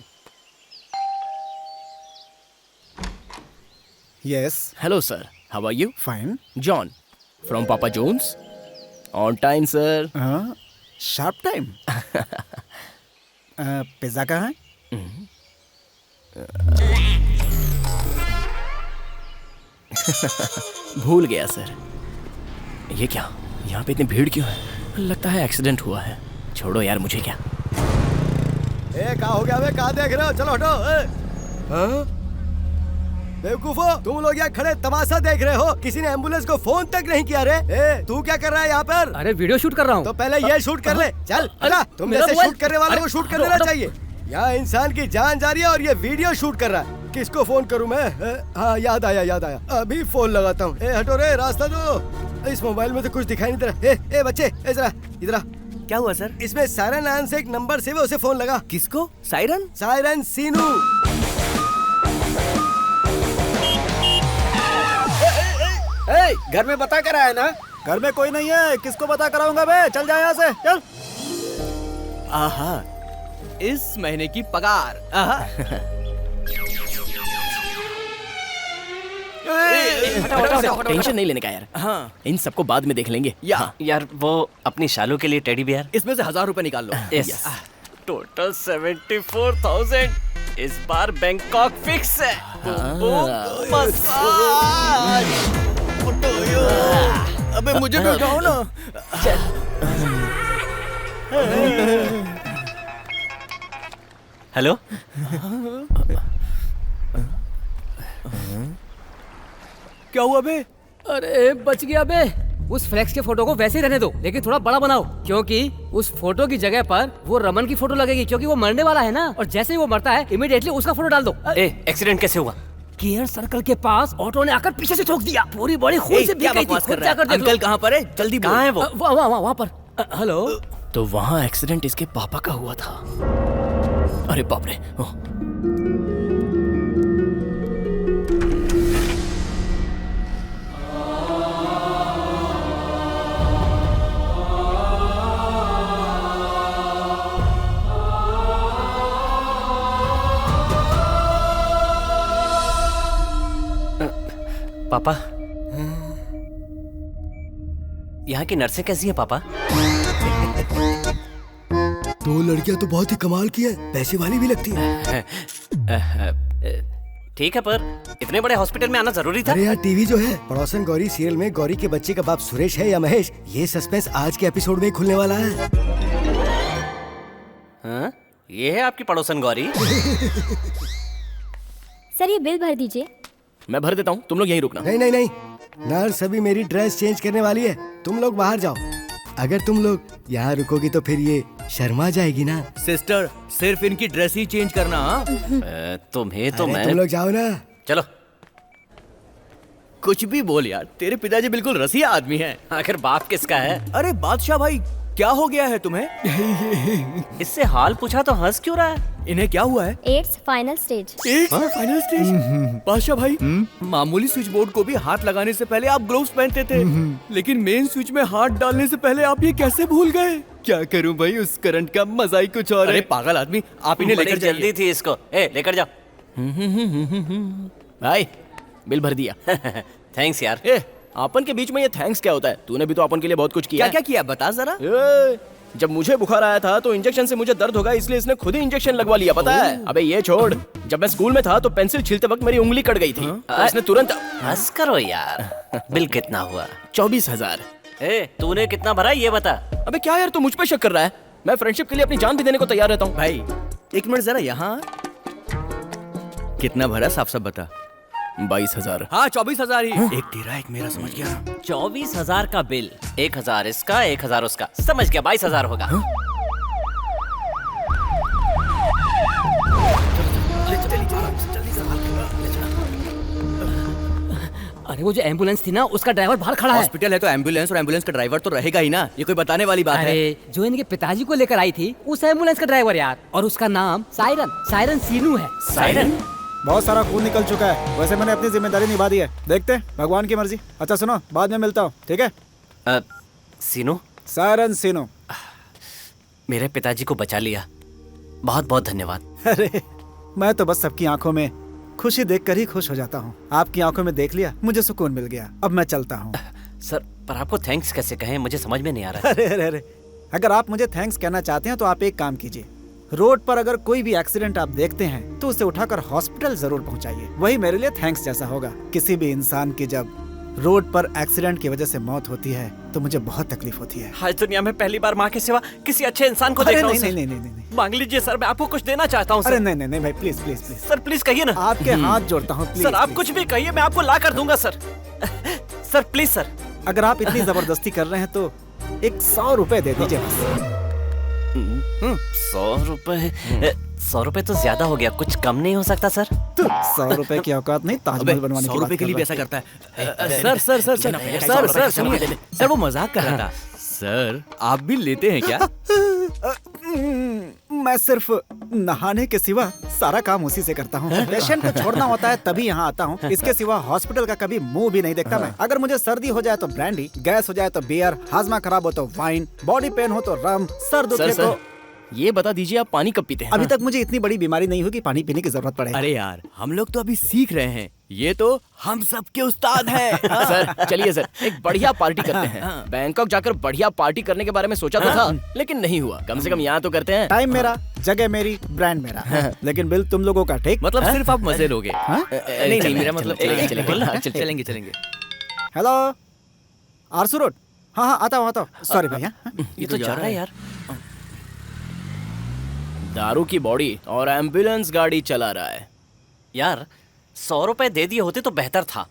Yes. Hello sir, how are you? Fine. John, from Papa John's. On time sir. Sharp time. Pizza कहाँ है? भूल गया sir. ये क्या, यहाँ पे इतनी भीड़ क्यों है? लगता है एक्सीडेंट हुआ है। छोड़ो यार, मुझे क्या। कहाँ हो गया बे? कहाँ देख रहे हो? चलो हटो। बेवकूफो, तुम लोग यहाँ खड़े तमाशा देख रहे हो, किसी ने एम्बुलेंस को फोन तक नहीं किया रे। तू क्या कर रहा है यहाँ पर? अरे वीडियो शूट कर रहा हूँ। तो पहले ये शूट कर ले। चल आजा, तुम जैसे शूट करने वाले को शूट कर लेना चाहिए। यहाँ इंसान की जान जा रही है और ये वीडियो शूट कर रहा है। किसको फोन करूँ मैं? हाँ याद आया, अभी फोन लगाता हूँ। हटो रे, रास्ता दो। इस मोबाइल में तो कुछ दिखाई नहीं दे रहा। बच्चे जरा इधर। क्या हुआ सर? इसमें सायरन नाम से एक नंबर से उसे फोन लगा। किसको? सायरन? सायरन सीनू। घर में बता कर आया ना? घर में कोई नहीं है, किसको बता कराऊंगा बे? चल जा यहाँ से, चल। आहा, इस महीने की पगार। टेंशन नहीं लेने का यार। हाँ, इन सबको बाद में देख लेंगे। यार वो अपनी शालू के लिए टेडी बियर, इसमें से 1000 रुपए निकाल लो। यस। टोटल 74,000। इस बार बैंकॉक फिक्स है। मसाज। अबे मुझे भी उठाओ ना। हेलो, क्या हुआ बे? अरे बच गया बे। उस फ्लेक्स के फोटो को वैसे ही रहने दो, लेकिन थोड़ा बड़ा बनाओ, क्योंकि उस फोटो की जगह पर वो रमन की फोटो लगेगी, क्योंकि वो मरने वाला है ना। और जैसे ही वो मरता है इमीडिएटली उसका फोटो डाल दो। एक्सीडेंट कैसे हुआ? गियर सर्कल के पास ऑटो ने आकर पीछे से ठोक दिया, पूरी बॉडी खून से भीग गई थी। खुद जाकर देख लो। अंकल कहाँ पर है? जल्दी कहाँ है वो? वहाँ पर। हेलो। तो वहाँ एक्सीडेंट इसके पापा का हुआ था। अरे बाप रे। पापा, यहाँ की नर्सें कैसी हैं पापा? दो लड़कियां तो बहुत ही कमाल की हैं, पैसे वाली भी लगती हैं। ठीक है, पर इतने बड़े हॉस्पिटल में आना जरूरी था? अरे यार, टीवी जो है पड़ोसन गौरी सीरियल में गौरी के बच्चे का बाप सुरेश है या महेश, ये सस्पेंस आज के एपिसोड में ही खुलने वाला है। हाँ? ये है आपकी पड़ोसन गौरी? सर ये बिल भर दीजिए। मैं भर देता हूँ, तुम लोग यहीं रुकना। नहीं नहीं नहीं, नर्स अभी मेरी ड्रेस चेंज करने वाली है, तुम लोग बाहर जाओ। अगर तुम लोग यहाँ रुकोगी तो फिर ये शर्मा जाएगी ना। सिस्टर, सिर्फ इनकी ड्रेस ही चेंज करना। तुम्हें तो मैं। तुम लोग जाओ ना। चलो। कुछ भी बोल यार, तेरे पिताजी बिल्कुल रसिया आदमी हैं। आखिर बाप किसका है? अरे बादशाह भाई, क्या हो गया है तुम्हें? इससे हाल पूछा तो हंस क्यों रहा है? इन्हें क्या हुआ है? AIDS final stage. Final stage? Badshah भाई, मामूली स्विच बोर्ड को भी हाथ लगाने से पहले आप ग्लोव्स पहनते थे, लेकिन मेन स्विच में हाथ डालने से पहले आप ये कैसे भूल गए? क्या करूं भाई, उस करंट का मजा ही कुछ और है। पागल आदमी, आप इन्हें लेकर जाइए। जल्दी थी इसको। लेकर जाओ। भाई, बिल भर दिया। थैंक्स यार। अपन के बीच में ये थैंक्स क्या होता है? तूने भी तो अपन के लिए बहुत कुछ किया। क्या क्या किया, बता जरा। जब मुझे बुखार आया था तो इंजेक्शन से मुझे दर्द होगा, इसलिए इसने खुद ही इंजेक्शन लगवा लिया, पता है? अबे ये छोड़, जब मैं स्कूल में था तो पेंसिल छीलते वक्त मेरी उंगली कट गई थी, तो इसने तुरंत। हंस करो यार। बिल कितना हुआ? 24,000। तूने कितना भरा ये बता। अबे क्या यार, तू मुझ पे शक कर रहा है? मैं फ्रेंडशिप के लिए अपनी जान भी देने को तैयार रहता हूँ। भाई एक मिनट जरा यहाँ। कितना भरा, साफ साफ बता। 22,000। हाँ 24,000 ही। एक तेरा एक मेरा, समझ गया। 24,000 का बिल, 1,000 इसका 1,000 उसका, समझ गया 22,000 होगा। अरे वो जो एम्बुलेंस थी ना, उसका ड्राइवर बाहर खड़ा है। हॉस्पिटल है तो एम्बुलेंस, और एम्बुलेंस का ड्राइवर तो रहेगा ही ना। ये कोई बताने वाली बात है? अरे जो इनके पिताजी को लेकर आई थी उस एम्बुलेंस का ड्राइवर यार, और उसका नाम सायरन सीनू है। सायरन? बहुत सारा खून निकल चुका है, वैसे मैंने अपनी जिम्मेदारी निभा दी है, देखते हैं भगवान की मर्जी। अच्छा सुनो, बाद में मिलता हूँ, ठीक है? सीनू? सायरन सीनू। मेरे पिताजी को बचा लिया, बहुत बहुत धन्यवाद। अरे मैं तो बस सबकी आंखों में खुशी देखकर ही खुश हो जाता हूँ। आपकी आंखों में देख लिया, मुझे सुकून मिल गया। अब मैं चलता हूँ। सर, पर आपको थैंक्स कैसे कहें, मुझे समझ में नहीं आ रहा है। अरे अगर आप मुझे थैंक्स कहना चाहते हैं तो आप एक काम कीजिए, रोड पर अगर कोई भी एक्सीडेंट आप देखते हैं तो उसे उठाकर हॉस्पिटल जरूर पहुंचाइए, वही मेरे लिए थैंक्स जैसा होगा। किसी भी इंसान की जब रोड पर एक्सीडेंट की वजह से मौत होती है तो मुझे बहुत तकलीफ होती है। आज दुनिया में पहली बार माँ के सिवा किसी अच्छे इंसान को देख रहा हूँ। नहीं, मांग लीजिए सर, मैं आपको कुछ देना चाहता हूँ। अरे नहीं भाई, please please please sir, please कहिए ना। आपके हाथ जोड़ता हूँ प्लीज। सर आप कुछ भी कहिए, मैं आपको ला कर दूंगा सर। Sir please sir. अगर आप इतनी जबरदस्ती कर रहे हैं तो एक 100 रुपए दे दीजिए बस। 100 रुपए? 100 रुपए तो ज्यादा हो गया, कुछ कम नहीं हो सकता सर? 100 रुपए की औकात नहीं ताजमहल बनवाने की। 100 रुपए के लिए भी ऐसा करता है? सर सर सर सर सुनिए सर, वो मजाक कर रहा था। सर आप भी लेते हैं क्या? मैं सिर्फ नहाने के सिवा सारा काम उसी से करता हूँ। पेशेंट को छोड़ना होता है तभी यहाँ आता हूँ, इसके सिवा हॉस्पिटल का कभी मुंह भी नहीं देखता मैं। अगर मुझे सर्दी हो जाए तो ब्रांडी, गैस हो जाए तो बियर, हाजमा खराब हो तो वाइन, बॉडी पेन हो तो रम, सर दुखे तो। ये बता दीजिए आप पानी कब पीते हैं? अभी तक मुझे इतनी बड़ी बीमारी नहीं हुई कि पानी पीने की जरूरत पड़े। अरे यार, हम लोग तो अभी सीख रहे हैं, ये तो हम सबके उस्ताद हैं। सर चलिए सर, एक बढ़िया पार्टी करते हैं। बैंकॉक जाकर बढ़िया पार्टी करने के बारे में सोचा तो था, लेकिन नहीं हुआ। कम से कम यहाँ तो करते हैं। टाइम मेरा, जगह मेरी, ब्रांड मेरा, लेकिन बिल तुम लोगों का, ठीक? मतलब सिर्फ आप मजे लोगे? नहीं, मेरा मतलब चलेंगे। हेलो आरसू रोड। हाँ आता हूँ। सॉरी भैया। ये तो जा रहा है यार। दारू की बॉडी और एम्बुलेंस गाड़ी चला रहा है यार। 100 रुपए दे दिए होते तो बेहतर था।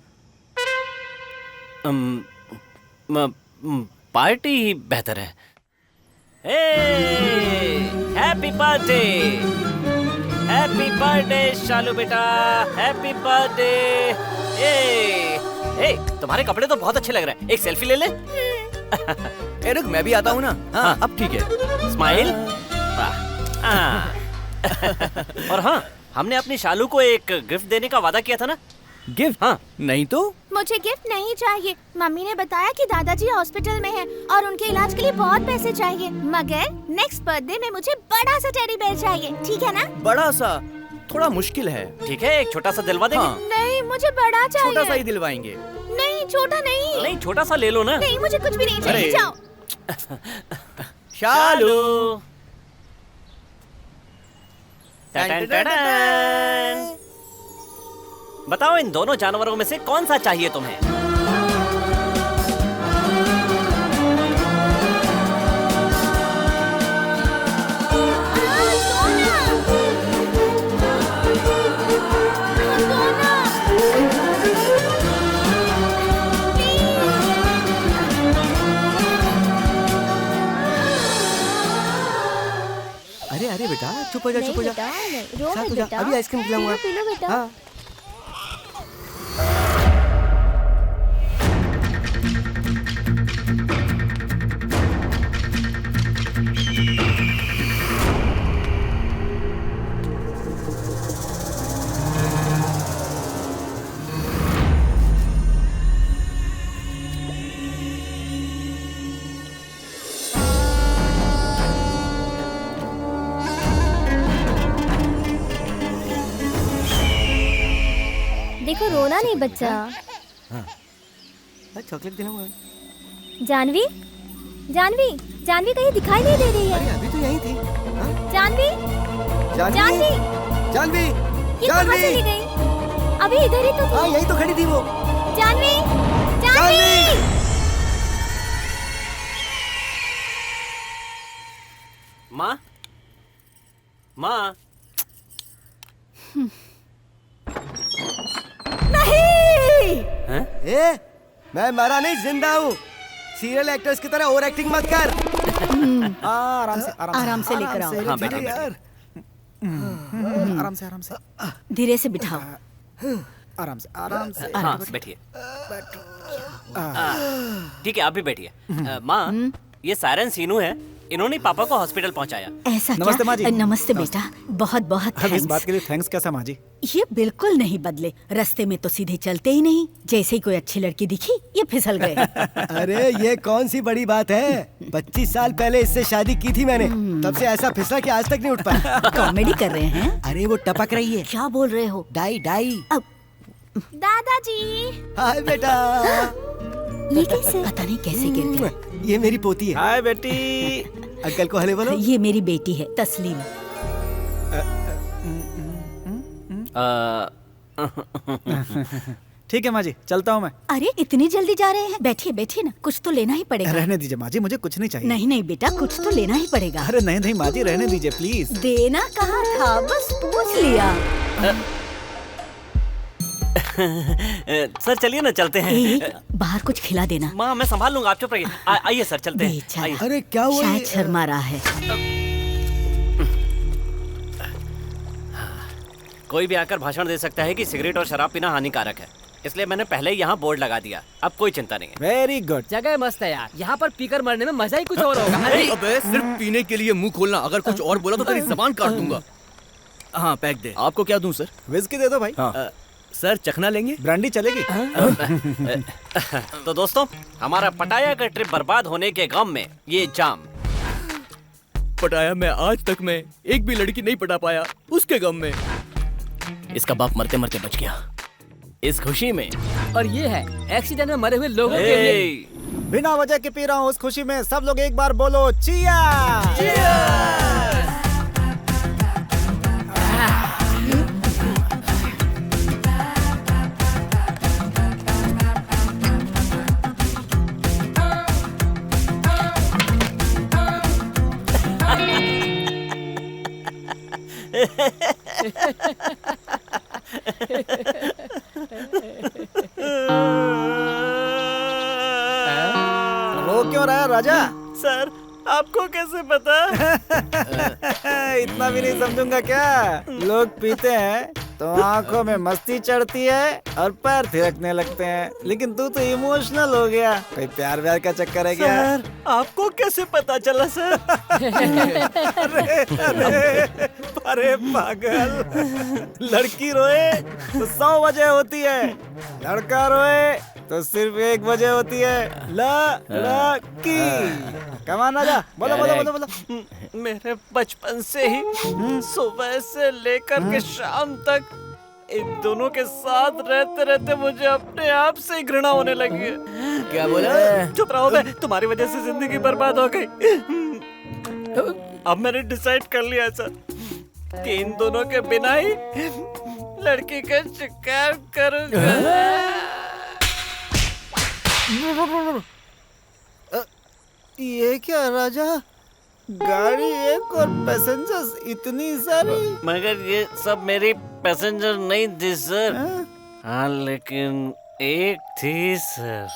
पार्टी ही बेहतर है। हैप्पी बर्थडे, हैप्पी बर्थडे शालू बेटा, हैप्पी बर्थडे। ए, तुम्हारे कपड़े तो बहुत अच्छे लग रहे हैं, एक सेल्फी ले ले। ए रुक, मैं भी आता हूँ ना। हाँ, अब ठीक है। स्माइल। और हाँ, हमने अपनी शालू को एक गिफ्ट देने का वादा किया था ना। गिफ्ट? हाँ। नहीं तो मुझे गिफ्ट नहीं चाहिए। मम्मी ने बताया कि दादाजी हॉस्पिटल में हैं और उनके इलाज के लिए बहुत पैसे चाहिए, मगर नेक्स्ट बर्थडे में मुझे बड़ा सा टेडी बेयर चाहिए, ठीक है ना? बड़ा सा थोड़ा मुश्किल है। ठीक है, एक छोटा सा दिलवा देंगे। हाँ। नहीं, मुझे बड़ा चाहिए। छोटा सा ही दिलवाएंगे। नहीं, छोटा नहीं। नहीं, छोटा सा ले लो ना। नहीं, मुझे कुछ भी नहीं चाहिए, जाओ। शालू। टन-टन-टन-टन। बताओ इन दोनों जानवरों में से कौन सा चाहिए तुम्हें? अरे अरे बेटा, चुप हो जा, चुप हो जा। शांत हो जा, अभी आइसक्रीम खिलाऊंगा। पी लो बेटा। हाँ। देखो, रोना नहीं बच्चा। चॉकलेट दिलाऊंगा। जानवी, जानवी, जानवी कहीं दिखाई नहीं दे रही है। अरे अभी तो यहीं थी। जानवी, जानवी, जानवी, ये कहाँ चली गई? अभी इधर ही तो थी। हाँ, यहीं तो खड़ी थी वो। जानवी, जानवी। माँ, माँ। नहीं। ए, मैं मरा नहीं, जिंदा हूँ। सीरियल एक्टर्स की तरह ओवर एक्टिंग मत कर। आराम से लेकर आओ। हाँ, बैठिए यार। आराम से धीरे से बिठाओ। आराम से। हाँ, बैठिए। ठीक है, आप भी बैठिए। माँ, ये सायरन सीनू है, इन्होंने पापा को हॉस्पिटल पहुंचाया। ऐसा नमस्ते माँ जी। नमस्ते बेटा, बहुत बहुत अब इस थैंक्स। बात के लिए थैंक्स कैसा माँ जी? ये बिल्कुल नहीं बदले, रास्ते में तो सीधे चलते ही नहीं। जैसे ही कोई अच्छी लड़की दिखी, ये फिसल गए। अरे ये कौन सी बड़ी बात है? 25 साल पहले इससे शादी की थी मैंने, तब से ऐसा फिसला कि आज तक नहीं उठ पाया। कॉमेडी कर रहे हैं? अरे वो टपक रही है। क्या बोल रहे हो? Die die. दादाजी। हाय बेटा। ये कैसे? पता नहीं कैसे गिर गए। ये मेरी पोती है। हाय बेटी। अंकल को हले बोलो। ये मेरी बेटी है, तस्लीम। ठीक है माँ जी, चलता हूँ मैं। अरे इतनी जल्दी जा रहे हैं? बैठिए बैठिए ना, कुछ तो लेना ही पड़ेगा। रहने दीजिए माँ जी, मुझे कुछ नहीं चाहिए। नहीं नहीं बेटा, कुछ तो लेना ही पड़ेगा। अरे नहीं नहीं माँ जी, रहने दीजिए प्लीज। देना कहाँ था, बस पूछ लिया। सर चलिए ना, चलते हैं। बाहर कुछ खिला देना। माँ, मैं संभाल लूंगा, आप चुप रहिए। आइए सर, चलते हैं। बेचारा। अरे क्या हुआ? शायद शर्मा रहा है। कोई भी आकर भाषण दे सकता है कि सिगरेट और शराब पीना हानिकारक है, इसलिए मैंने पहले ही यहाँ बोर्ड लगा दिया। अब कोई चिंता नहीं है। Very good. जगह मस्त है यार, यहाँ पर पीकर मरने में मजा ही कुछ और होगा। अबे सिर्फ पीने के लिए मुंह खोलना, अगर कुछ और बोला तो तेरी जबान काट दूंगा। हाँ, पैक दे। आपको क्या दूं सर? विस्की दे दो भाई। हाँ। सर चखना लेंगे? ब्रांडी चलेगी? तो दोस्तों, हमारा पटाया का ट्रिप बर्बाद होने के गम में ये जाम। पटाया मैं आज तक में एक भी लड़की नहीं पटा पाया, उसके गम में। इसका बाप मरते मरते बच गया, इस खुशी में। और ये है एक्सीडेंट में मरे हुए लोगों के लिए। बिना वजह के पी रहा हूँ उस खुशी में। सब लोग एक बार बोलो चियर्स। इतना भी नहीं समझूंगा क्या? लोग पीते हैं तो आंखों में मस्ती चढ़ती है और पैर थिरकने लगते हैं, लेकिन तू तो इमोशनल हो गया। कोई प्यार व्यार का चक्कर है क्या? सर, आपको कैसे पता चला सर? अरे पागल, लड़की रोए तो 100 वजह होती है, लड़का रोए तो सिर्फ 1 वजह होती है, लड़की। कमाना जा, बोलो बोलो बोलो बोलो। मेरे बचपन से ही सुबह से लेकर के शाम तक इन दोनों के साथ रहते रहते मुझे अपने आप से ही घृणा होने लगी है। क्या बोला? चुप रहो बे, तुम्हारी वजह से जिंदगी बर्बाद हो गई। अब मैंने डिसाइड कर लिया सर कि इन दोनों के बिना ही लड़की का शिकार करूंगा। ये क्या राजा, गाड़ी एक और पैसेंजर्स इतनी सारी? मगर ये सब मेरी पैसेंजर नहीं थी सर। हाँ लेकिन एक थी सर।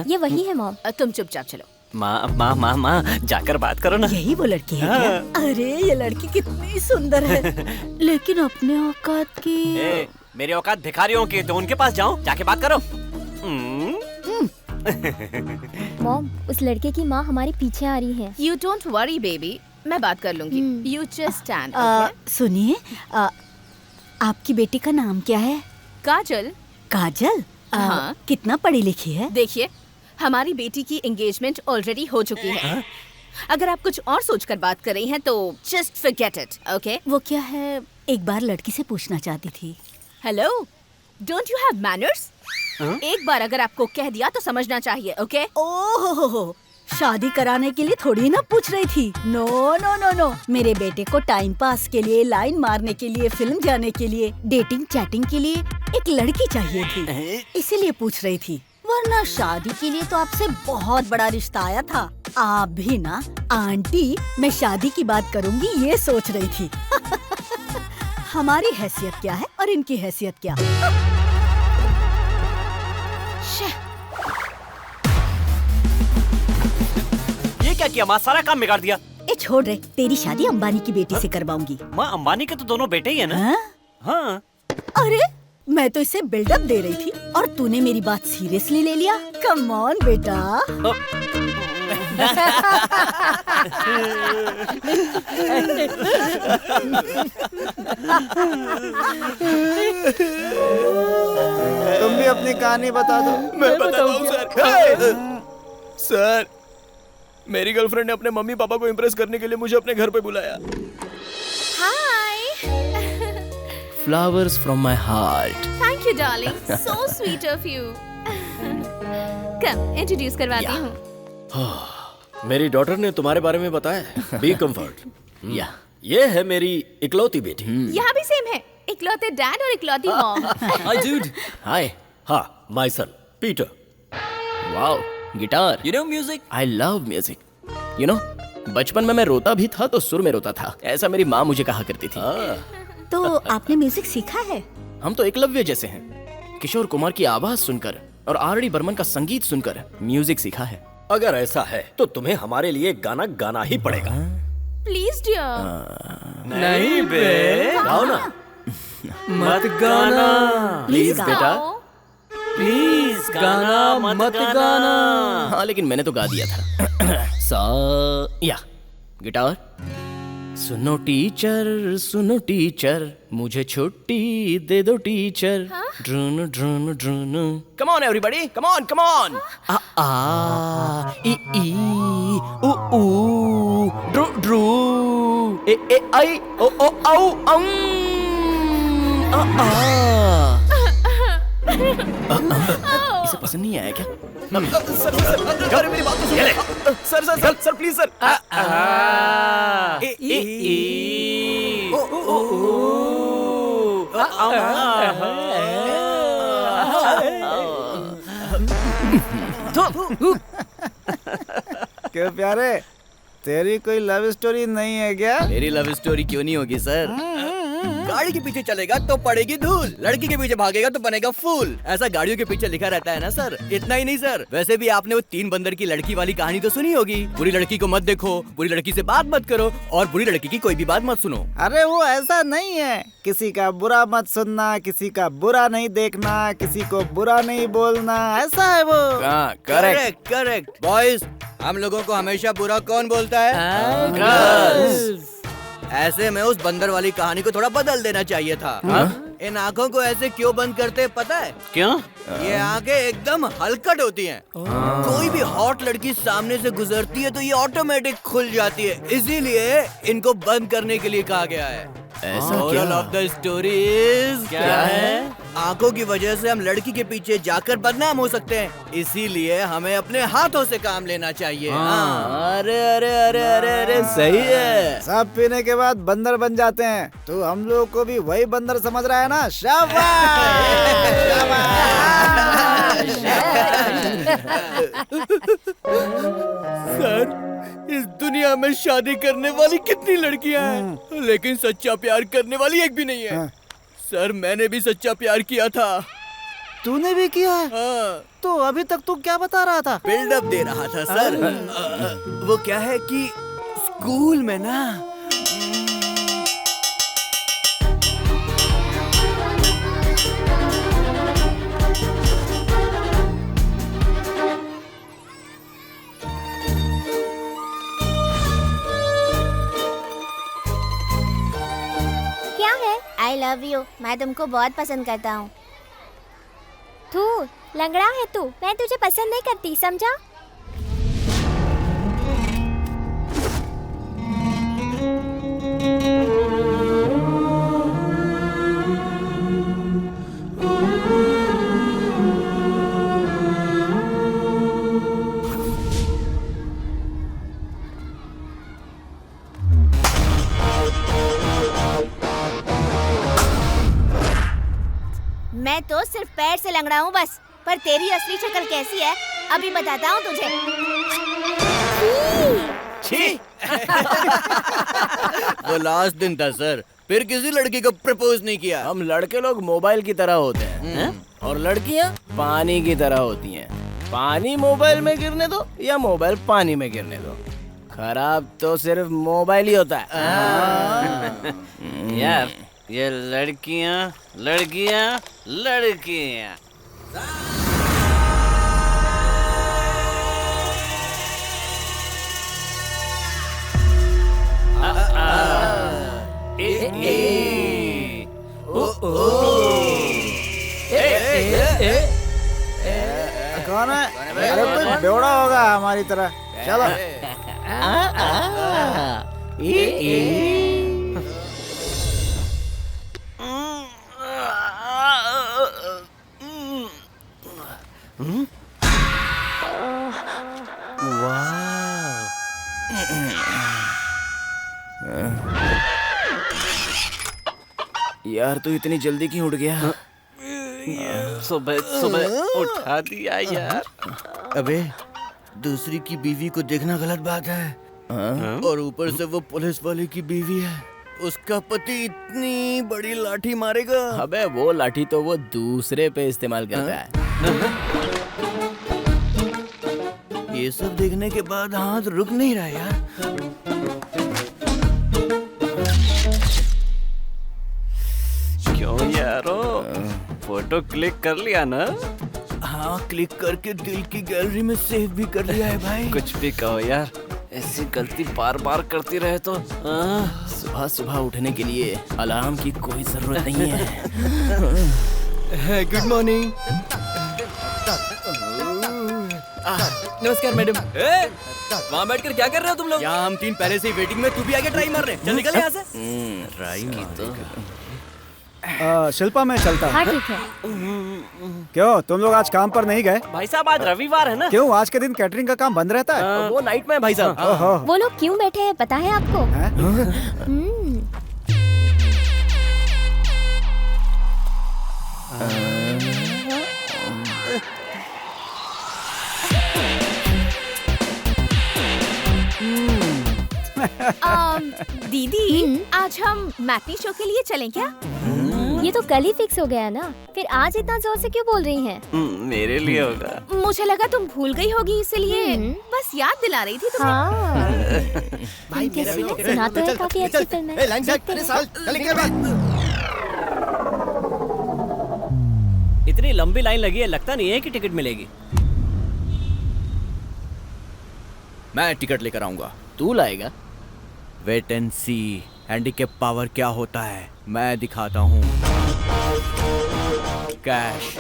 ये वही है मॉम। तुम चुपचाप चलो। माँ माँ माँ माँ जाकर बात करो ना। यही वो लड़की है क्या? अरे ये लड़की कितनी सुंदर है, लेकिन अपने औकात की। मेरी औकात भिखारियों की, तो उनके पास जाओ, जाके बात करो। मॉम, उस लड़के की माँ हमारे पीछे आ रही है। You don't worry baby, मैं बात कर लूंगी। You just stand. सुनिए, आपकी बेटी का नाम क्या है? काजल। काजल? हाँ। कितना पढ़ी लिखी है? देखिए, हमारी बेटी की एंगेजमेंट ऑलरेडी हो चुकी है। अगर आप कुछ और सोचकर बात कर रही हैं तो just forget it, okay? वो क्या है, एक बार लड़की से पूछना चाहती थी। Hello, don't you have manners? एक बार अगर आपको कह दिया तो समझना चाहिए, ओके? ओहो, शादी कराने के लिए थोड़ी ना पूछ रही थी। नो नो नो नो, मेरे बेटे को टाइम पास के लिए, लाइन मारने के लिए, फिल्म जाने के लिए, डेटिंग चैटिंग के लिए एक लड़की चाहिए थी, इसीलिए पूछ रही थी। वरना शादी के लिए तो आपसे बहुत बड़ा रिश्ता आया था। आप भी ना आंटी, मैं शादी की बात करूंगी ये सोच रही थी। हमारी हैसियत क्या है और इनकी हैसियत क्या? ये क्या किया माँ, सारा काम बिगाड़ दिया। ए छोड़ रे, तेरी शादी अंबानी की बेटी से करवाऊंगी। माँ, अंबानी के तो दोनों बेटे ही है ना? हाँ। अरे मैं तो इसे बिल्डअप दे रही थी और तूने मेरी बात सीरियसली ले लिया। कम ऑन बेटा। तुम भी अपनी कहानी बता दो। मैं बताता हूँ सर। सर, मेरी गर्लफ्रेंड ने अपने मम्मी पापा को इम्प्रेस करने के लिए मुझे अपने घर पे बुलाया। Flowers from my heart. Thank you, darling. So sweet of you. Come, introduce करवाती हूँ। मेरी डॉटर ने तुम्हारे बारे में बताया। Be comfort. या ये है मेरी इकलौती बेटी। यहाँ भी सेम है, इकलौते डैड और इकलौती मॉम। Hi dude. Hi. हाँ, my son, Peter. Wow, guitar. You know music? I love music. You know, बचपन में मैं रोता भी था तो सुर में रोता था, ऐसा मेरी माँ मुझे कहा करती थी। तो आपने म्यूजिक सीखा है? हम तो एकलव्य जैसे हैं। किशोर कुमार की आवाज सुनकर और आर.डी. बर्मन का संगीत सुनकर म्यूजिक सीखा है। अगर ऐसा है तो तुम्हें हमारे लिए गाना गाना ही पड़ेगा। Please dear. नहीं बे, गाओ ना। मत गाना प्लीज बेटा। प्लीज गाना मत गाना। हाँ लेकिन मैंने तो गा दिया था। सा या गिटार। सुनो टीचर, मुझे छुट्टी दे दो टीचर। ड्रून ड्रून ड्रून। Come on everybody, come on. आ आ ई ऊ ऊ ड्रू ड्रू ए आई ओ ओ औ अं आ आ। इसे पसंद नहीं आया क्या? सर मेरी बात तो सुनिए। Sir please sir. क्यों प्यारे, तेरी कोई लव स्टोरी नहीं है क्या? मेरी लव स्टोरी क्यों नहीं होगी सर? गाड़ी के पीछे चलेगा तो पड़ेगी धूल, लड़की के पीछे भागेगा तो बनेगा फूल। ऐसा गाड़ियों के पीछे लिखा रहता है ना सर। इतना ही नहीं सर, वैसे भी आपने वो 3 बंदर की लड़की वाली कहानी तो सुनी होगी। बुरी लड़की को मत देखो, बुरी लड़की से बात मत करो और बुरी लड़की की कोई भी बात मत सुनो। अरे वो ऐसा नहीं है, किसी का बुरा मत सुनना, किसी का बुरा नहीं देखना, किसी को बुरा नहीं बोलना, ऐसा है वो। करेक्ट करेक्ट बॉयज, हम लोगों को हमेशा बुरा कौन बोलता है? ऐसे में उस बंदर वाली कहानी को थोड़ा बदल देना चाहिए था। इन आँखों को ऐसे क्यों बंद करते हैं पता है? क्यों? ये आंखें एकदम हलकट होती हैं। कोई भी हॉट लड़की सामने से गुजरती है तो ये ऑटोमेटिक खुल जाती है, इसीलिए इनको बंद करने के लिए कहा गया है। Moral of the story is क्या है? आंखों की वजह से हम लड़की के पीछे जाकर बदनाम हो सकते हैं, इसीलिए हमें अपने हाथों से काम लेना चाहिए। अरे अरे अरे अरे अरे सही है। सब पीने के बाद बंदर बन जाते हैं, तो हम लोग को भी वही बंदर समझ रहा है ना? सर, इस दुनिया में शादी करने वाली कितनी लड़कियां हैं, लेकिन सच्चा प्यार करने वाली एक भी नहीं है। सर, मैंने भी सच्चा प्यार किया था। तूने भी किया? हाँ। तो अभी तक तू क्या बता रहा था? बिल्डअप दे रहा था सर। वो क्या है कि स्कूल में ना आई लव यू, मैं तुमको बहुत पसंद करता हूँ। तू लंगड़ा है तू, मैं तुझे पसंद नहीं करती, समझा? मैं तो सिर्फ पैर से लंगड़ा हूँ बस, पर तेरी असली शक्ल कैसी है अभी बताता हूँ तुझे। वो लास्ट दिन था सर, फिर किसी लड़की को प्रपोज नहीं किया। हम लड़के लोग मोबाइल की तरह होते हैं और लड़कियाँ पानी की तरह होती हैं। पानी मोबाइल में गिरने दो या मोबाइल पानी में गिरने दो, खराब तो सिर्फ मोबाइल ही होता है। यार ये लड़कियाँ लड़कियाँ लड़कियाँ कौन है? अरे कोई बेवड़ा होगा हमारी तरह। चलो। यार तू इतनी जल्दी क्यों उठ गया? सुबह सुबह उठा दिया यार। अबे दूसरी की बीवी को देखना गलत बात है। और ऊपर से वो पुलिस वाले की बीवी है, उसका पति इतनी बड़ी लाठी मारेगा। अबे वो लाठी तो वो दूसरे पे इस्तेमाल करता है। ये सब देखने के बाद हाथ रुक नहीं रहा यार। क्यों यारो, फोटो क्लिक कर लिया ना? हाँ, क्लिक करके दिल की गैलरी में सेव भी कर लिया है भाई। कुछ भी कहो यार, ऐसी गलती बार बार करती रहे तो सुबह सुबह उठने के लिए अलार्म की कोई जरूरत नहीं है। Good morning. नमस्कार मैडम। वहाँ बैठकर क्या कर रहे हो तुम लोग? यहाँ हम 3 पहले से ही वेटिंग में, तू भी आगे ट्राई मार रहे। चल निकल यहाँ से। ट्राई की तो शिल्पा मैं चलता हाँ हूँ। ठीक है। क्यों तुम लोग आज काम पर नहीं गए? भाई साहब आज रविवार है ना? क्यों आज के दिन कैटरिंग का काम बंद रहता है? वो नाइट में है भाई साहब। ओहो। वो लोग क्यों बैठे हैं पता है आपको? दीदी आज हम मैटनी शो के लिए चलें क्या? ये तो कल ही फिक्स हो गया ना, फिर आज इतना जोर से क्यों बोल रही हैं? मेरे लिए होगा। मुझे लगा तुम भूल गई होगी इसलिए बस याद दिला रही थी तुम्हें। हाँ। कैसी है? सुना तो है काफी अच्छी फिल्म है। इतनी लंबी लाइन लगी है, लगता नहीं है कि टिकट मिलेगी। मैं टिकट लेकर आऊंगा। तू लाएगा? Wait and see handicap power क्या होता है, मैं दिखाता हूँ। कैश।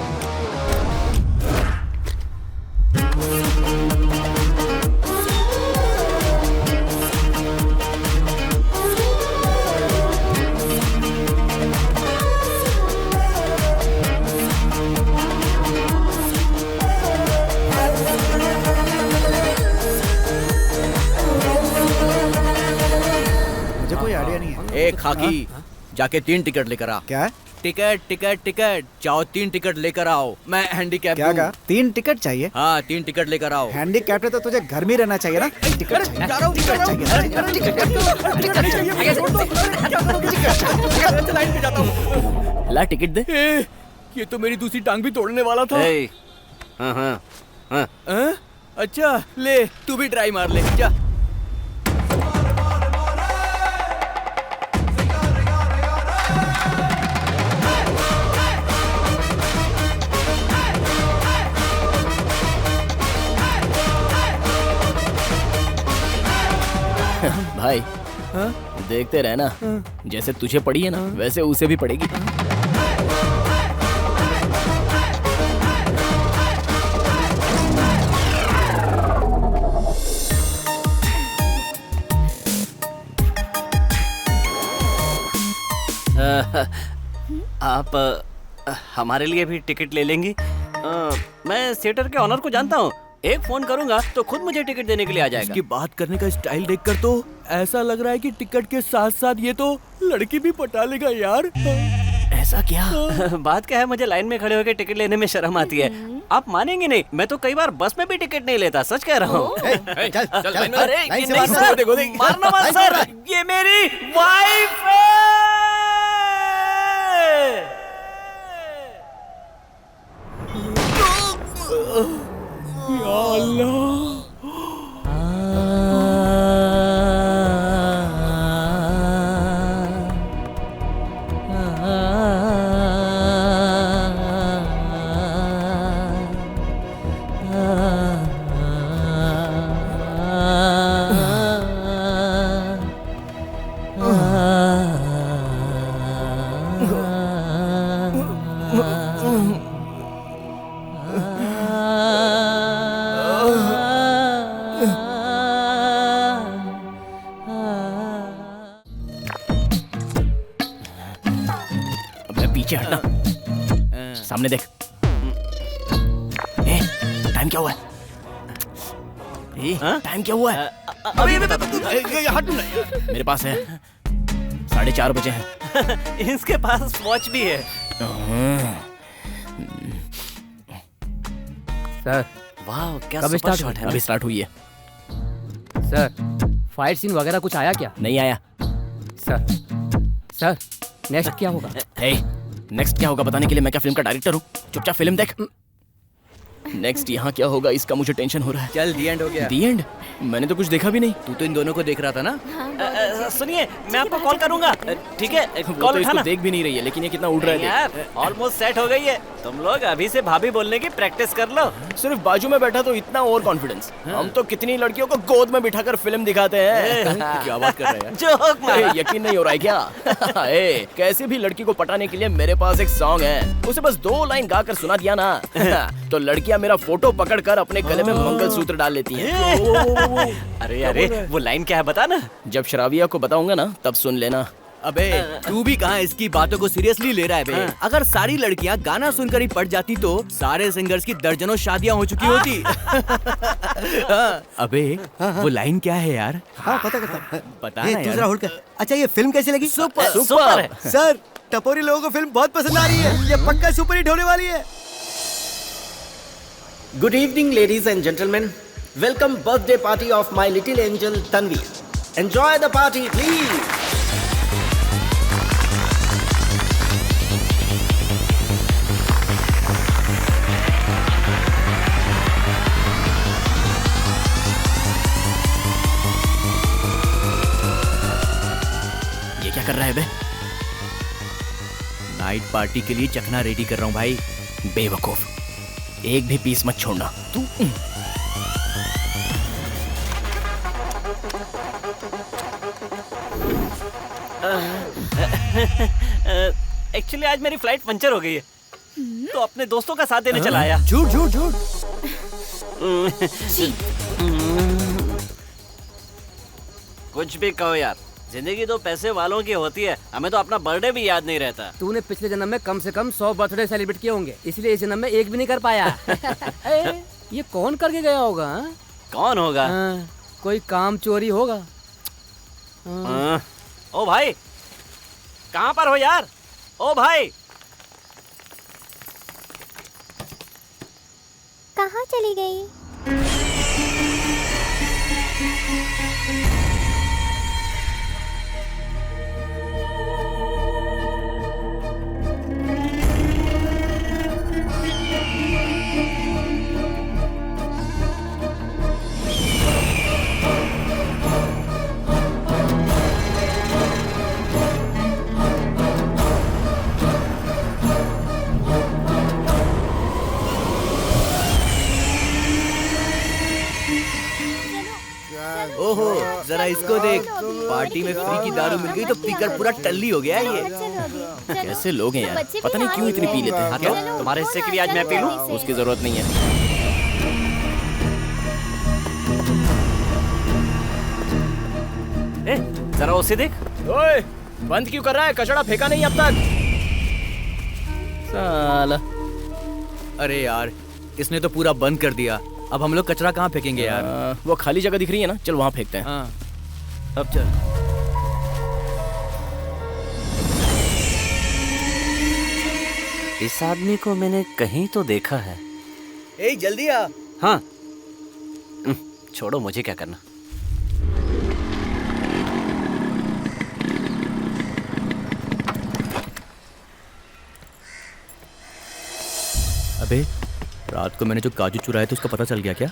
मुझे कोई आइडिया नहीं है। ए खाकी, जाके 3 टिकट लेकर आ। क्या है? टिकट टिकट टिकट, जाओ 3 टिकट लेकर आओ। मैं हैंडीकैप क्या कहा? 3 टिकट चाहिए? हाँ 3 टिकट लेकर आओ। हैंडीकैप है तो तुझे घर में रहना चाहिए ना। टिकट ला टिकट दे। ये तो मेरी दूसरी टांग भी तोड़ने वाला था। हाँ हाँ हाँ। अच्छा ले, तू भी ट्राई मार ले, जा। भाई देखते रहना, जैसे तुझे पड़ी है ना वैसे उसे भी पड़ेगी। आप हमारे लिए भी टिकट ले लेंगी? मैं थिएटर के ऑनर को जानता हूँ, एक फोन करूंगा तो खुद मुझे टिकट देने के लिए आ जाएगा। इसकी बात करने का स्टाइल देखकर तो ऐसा लग रहा है कि टिकट के साथ साथ ये तो लड़की भी पटा लेगा यार। ऐसा क्या? बात क्या है, मुझे लाइन में खड़े होकर टिकट लेने में शर्म आती है। आप मानेंगे नहीं, मैं तो कई बार बस में भी टिकट नहीं लेता, सच कह रहा हूँ। अरे ये नहीं सर, मारना मत सर, ये मेरी वाइफ है। या अल्लाह। पीछे हटना, सामने देख। टाइम क्या हुआ है? टाइम क्या हुआ है? मेरे पास है 4:30 बजे हैं। इसके पास वॉच भी है। सर वाह क्या कब सुपर स्टार्ट शॉट है। अभी स्टार्ट हुई है। सर फाइट सीन वगैरह कुछ आया क्या? नहीं आया। सर नेक्स्ट क्या होगा? नेक्स्ट क्या होगा बताने के लिए मैं क्या फिल्म का डायरेक्टर हूँ? चुपचाप फिल्म देख। नेक्स्ट यहाँ क्या होगा इसका मुझे टेंशन हो रहा है। चल दी एंड हो गया। दी एंड? मैंने तो कुछ देखा भी नहीं। तू तो इन दोनों को देख रहा था ना। सुनिए मैं आपको कॉल करूंगा, ठीक है? वो कॉल तो इसको उठाना। देख भी नहीं रही है, लेकिन ये कितना उड़ रहा है। यार ऑलमोस्ट सेट हो गई है, तुम लोग अभी से भाभी बोलने की प्रैक्टिस कर लो। सिर्फ बाजू में बैठा तो इतना ओवर कॉन्फिडेंस। हम तो कितनी लड़कियों को गोद में बिठाकर फिल्म दिखाते हैं। क्या बात कर रहे हैं? जोक मारा। यकीन नहीं हो रहा है क्या? कैसे भी लड़की को पटाने के लिए मेरे पास एक सॉन्ग है, उसे बस 2 लाइन गाकर सुना दिया ना तो लड़कियां मेरा फोटो पकड़कर अपने गले में मंगलसूत्र डाल लेती हैं। अरे अरे वो लाइन क्या है बता ना। जब शराबिया को बताऊंगा ना तब सुन लेना। अबे तू भी कहाँ इसकी बातों को सीरियसली ले रहा है बे? अगर सारी लड़कियां गाना सुनकर ही पट जाती तो सारे सिंगर्स की दर्जनों शादियां हो चुकी होती। अबे वो लाइन क्या है यार? हाँ पता पता ना यार। दूसरा होल्ड कर। अच्छा ये फिल्म कैसी लगी? सुपर। सर टपोरी लोगों को फिल्म बहुत पसंद आ रही है, ये पक्का सुपर हिट होने वाली है। Good evening, ladies and gentlemen. Welcome birthday party of my little angel Tanvi. Enjoy the party please. ये क्या कर रहा है बे? नाइट पार्टी के लिए चखना रेडी कर रहा हूँ भाई। बेवकूफ, एक भी पीस मत छोड़ना तू। एक्चुअली आज मेरी फ्लाइट पंचर हो गई है, तो अपने दोस्तों का साथ देने चला आया। झूठ झूठ झूठ। कुछ भी कहो यार, जिंदगी तो पैसे वालों की होती है। हमें तो अपना बर्थडे भी याद नहीं रहता। तूने पिछले जन्म में कम से कम 100 बर्थडे सेलिब्रेट किए होंगे, इसलिए इस जन्म में एक भी नहीं कर पाया। ये कौन करके गया होगा? हाँ? कौन होगा? कोई काम चोरी होगा। ओ भाई, कहाँ पर हो यार? ओ भाई, कहाँ चली गई? ओहो जरा इसको देख, पार्टी में फ्री की दारू मिल गई तो पीकर पूरा टल्ली हो गया है ये। कैसे लोग हैं यार, पता नहीं क्यों इतनी पी लेते हैं। क्यों? तुम्हारे हिस्से के लिए आज मैं पी लूं? उसकी जरूरत नहीं है। जरा उसे देख। ओए, बंद क्यों कर रहा है? कचड़ा फेंका नहीं अब तक। साला। अरे यार, इसने तो पूरा बंद कर दिया। अब हम लोग कचरा कहाँ फेंकेंगे यार? वो खाली जगह दिख रही है ना, चल वहाँ फेंकते हैं। हाँ, अब चल। इस आदमी को मैंने कहीं तो देखा है। ए जल्दी आ। हाँ, छोड़ो, मुझे क्या करना। अबे, रात को मैंने जो काजू चुराए थे उसका पता चल गया क्या?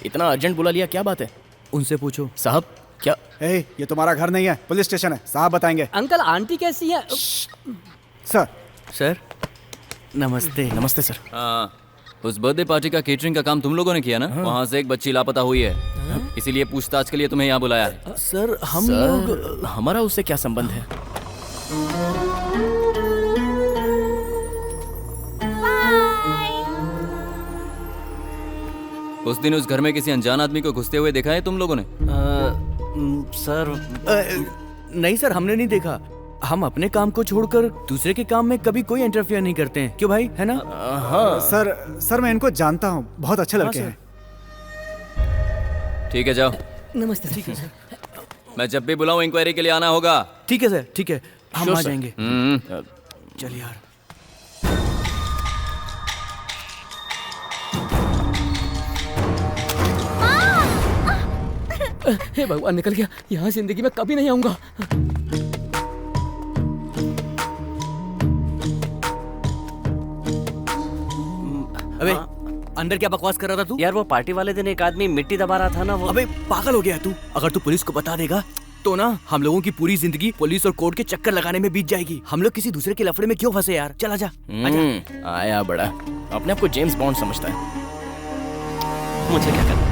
इतना अर्जेंट बुला लिया, क्या बात है? उनसे पूछो। साहब क्या? ये तुम्हारा घर नहीं है, पुलिस स्टेशन है, साहब बताएंगे। अंकल आंटी कैसी है? सर। सर नमस्ते। नमस्ते सर। हाँ, उस बर्थडे पार्टी का केटरिंग का काम तुम लोगों ने किया ना? वहाँ से एक बच्ची लापता हुई है, इसीलिए पूछताछ के लिए तुम्हें यहाँ बुलाया है। सर हम लोग, हमारा उससे क्या संबंध है? उस दिन उस घर में किसी अनजान आदमी को घुसते हुए देखा है तुम लोगों ने? सर नहीं सर, हमने नहीं देखा। हम अपने काम को छोड़कर दूसरे के काम में कभी कोई इंटरफेयर नहीं करते हैं, क्यों भाई, है ना? हाँ सर मैं इनको जानता हूँ, बहुत अच्छे लड़के हैं। ठीक है, जाओ। नमस्ते। ठीक है सर। मैं जब भी बुलाऊं इंक्वायरी के लिए आना होगा। ठीक है सर, ठीक है, हम Sure, आ sir. जाएंगे। चल यार। हे भगवान, निकल गया। यहाँ जिंदगी में कभी नहीं आऊंगा। अबे अंदर क्या बकवास कर रहा था तू? यार वो पार्टी वाले दिन एक आदमी मिट्टी दबा रहा था ना, वो। अबे पागल हो गया तू? अगर तू पुलिस को बता देगा तो ना हम लोगों की पूरी जिंदगी पुलिस और कोर्ट के चक्कर लगाने में बीत जाएगी। हम लोग किसी दूसरे के लफड़े में क्यों फंसे यार? चल आजा। आया बड़ा, अपने आप को जेम्स बॉन्ड समझता है। मुझे क्या करना?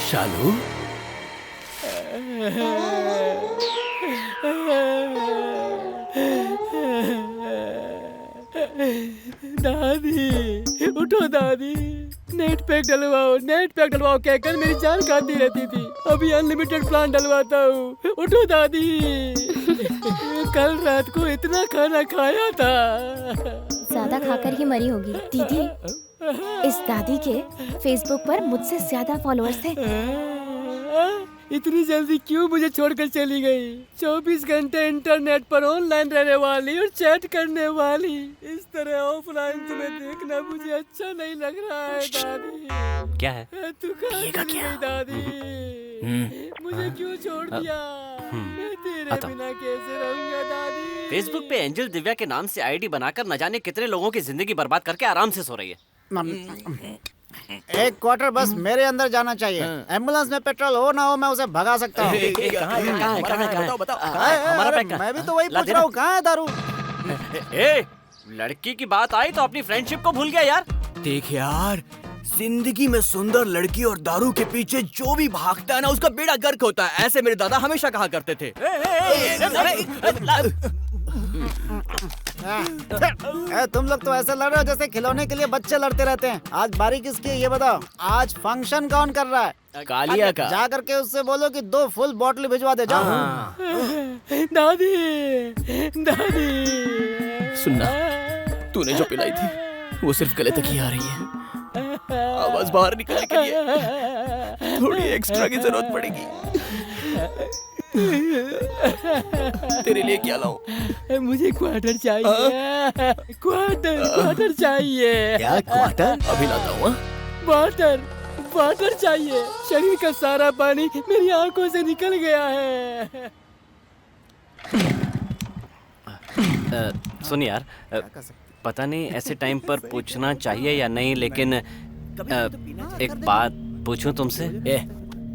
शालू, दादी उठो दादी, नेट पैक डलवाओ कहकर मेरी जान खाती रहती थी। अभी अनलिमिटेड प्लान डलवाता हूँ। उठो दादी। कल रात को इतना खाना खाया था। ज्यादा खाकर ही मरी होगी। दीदी, इस दादी के फेसबुक पर मुझसे ज्यादा फॉलोअर्स थे। इतनी जल्दी क्यों मुझे छोड़कर चली गई? 24 घंटे इंटरनेट पर ऑनलाइन रहने वाली और चैट करने वाली, इस तरह ऑफलाइन तुम्हें देखना मुझे अच्छा नहीं लग रहा है दादी। क्या है? तू कहाँ चली गई दादी? मुझे क्यों छोड़ दिया? मैं तेरे बिना कैसे रहूंगा दादी? फेसबुक पे एंजल दिव्या के नाम से आईडी बनाकर न जाने कितने लोगों की जिंदगी बर्बाद करके आराम से सो रही है। एक क्वार्टर बस मेरे अंदर जाना चाहिए। एम्बुलेंस में पेट्रोल हो ना हो मैं उसे भगा सकता हूँ। हमारा पैक मैं भी तो वही पूछ रहा हूँ, कहाँ है दारू? लड़की की बात आई तो अपनी फ्रेंडशिप को भूल गया यार। देख यार, जिंदगी में सुंदर लड़की और दारू के पीछे जो भी भागता है ना उसका बेड़ा गर्क होता है, ऐसे मेरे दादा हमेशा कहा करते थे। तुम लोग तो ऐसे लड़ रहे हो जैसे खिलौने के लिए बच्चे लड़ते रहते हैं। आज बारी किसकी है ये बताओ? आज फंक्शन कौन कर रहा है? कालिया का। जा करके उससे बोलो कि 2 फुल बॉटल भिजवा दे। जाओ। दादी, दादी। सुनना, तूने जो पिलाई थी वो सिर्फ गले तक ही आ रही है। आवाज बाहर निकलने के लिए थोड़ी एक्स्ट्रा की जरूरत पड़ेगी। तेरे लिए क्या लाऊं? मुझे क्वार्टर चाहिए। क्वार्टर चाहिए। क्या क्वार्टर? अभी लाता हूँ। वाटर चाहिए। शरीर का सारा पानी मेरी आंखों से निकल गया है। सुन यार, पता नहीं ऐसे टाइम पर पूछना चाहिए या नहीं, लेकिन एक बात पूछूं तुमसे?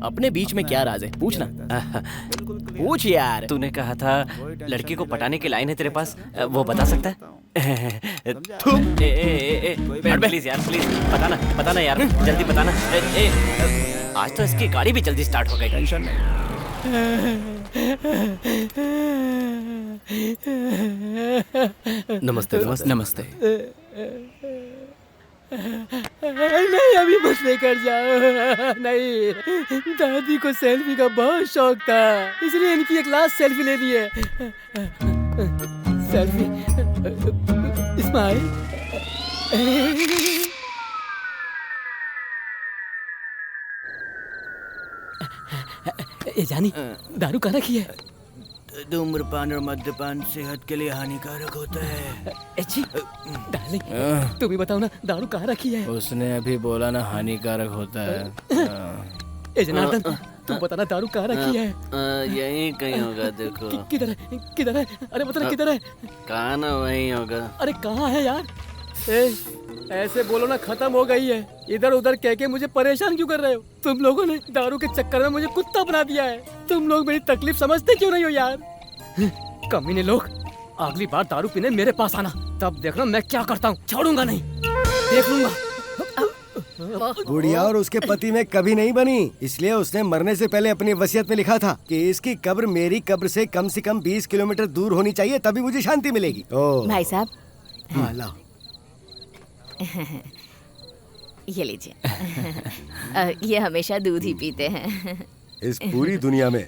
अपने बीच में क्या राज है? पूछना। पूछ यार। तूने कहा था लड़की को पटाने की लाइन है तेरे पास, वो बता सकता है? प्लीज यार, प्लीज बताना यार, जल्दी बताना। आज तो इसकी गाड़ी भी जल्दी स्टार्ट हो गई। टेंशन नहीं। नमस्ते। नमस्ते। नहीं, अभी मत लेकर जाओ। नहीं, दादी को सेल्फी का बहुत शौक था, इसलिए इनकी एक लास्ट सेल्फी लेनी है। Selfie, smile. जानी, दारू कहाँ रखी है? धूम्रपान और मद्यपान सेहत के लिए हानिकारक होता है। डार्लिंग, तू भी बताओ ना, दारू कहाँ रखी है? उसने अभी बोला ना हानिकारक होता है। जनार्दन, तू बताना दारू कहाँ रखी है? यहीं कहीं होगा। देखो किधर है? अरे मतलब किधर है? कहाँ ना वहीं होगा। अरे कहाँ है यार? ऐसे बोलो ना, खत्म हो गई है। इधर उधर कह के मुझे परेशान क्यों कर रहे हो? तुम लोगों ने दारू के चक्कर में मुझे कुत्ता बना दिया है। तुम लोग मेरी तकलीफ समझते क्यों नहीं हो यार? कमीने लोग, अगली बार दारू पीने मेरे पास आना, तब देखना मैं क्या करता हूँ। छोड़ूंगा नहीं, देख लूंगा। गुड़िया और उसके पति में कभी नहीं बनी, इसलिए उसने मरने से पहले अपनी वसीयत में लिखा था कि इसकी कब्र मेरी कब्र से कम 20 किलोमीटर दूर होनी चाहिए, तभी मुझे शांति मिलेगी। भाई साहब, हाँ लाओ। ये लीजिए। ये हमेशा दूध ही पीते हैं। इस पूरी दुनिया में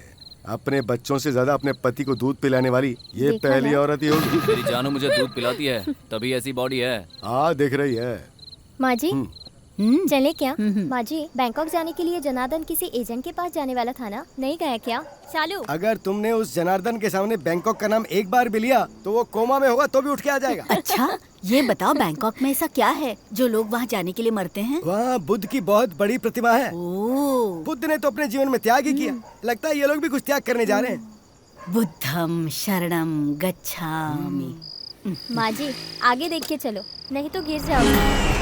अपने बच्चों से ज्यादा अपने पति को दूध पिलाने वाली ये पहली औरत ही होगी। मेरी जानू मुझे दूध पिलाती है, तभी ऐसी बॉडी है। हाँ, दिख रही है। माँ जी, चले क्या? माँ जी, बैंकॉक जाने के लिए जनार्दन किसी एजेंट के पास जाने वाला था ना, नहीं गया क्या? चालू। अगर तुमने उस जनार्दन के सामने बैंकॉक का नाम एक बार भी लिया तो वो कोमा में होगा तो भी उठ के आ जाएगा। अच्छा, ये बताओ बैंकॉक में ऐसा क्या है जो लोग वहाँ जाने के लिए मरते हैं? वहाँ बुद्ध की बहुत बड़ी प्रतिमा है। बुद्ध ने तो अपने जीवन में त्याग ही किया, लगता है ये लोग भी कुछ त्याग करने जा रहे हैं। बुद्धम शरणम गच्छामि। माँ जी, आगे देख के चलो, नहीं तो गिर जाओगे।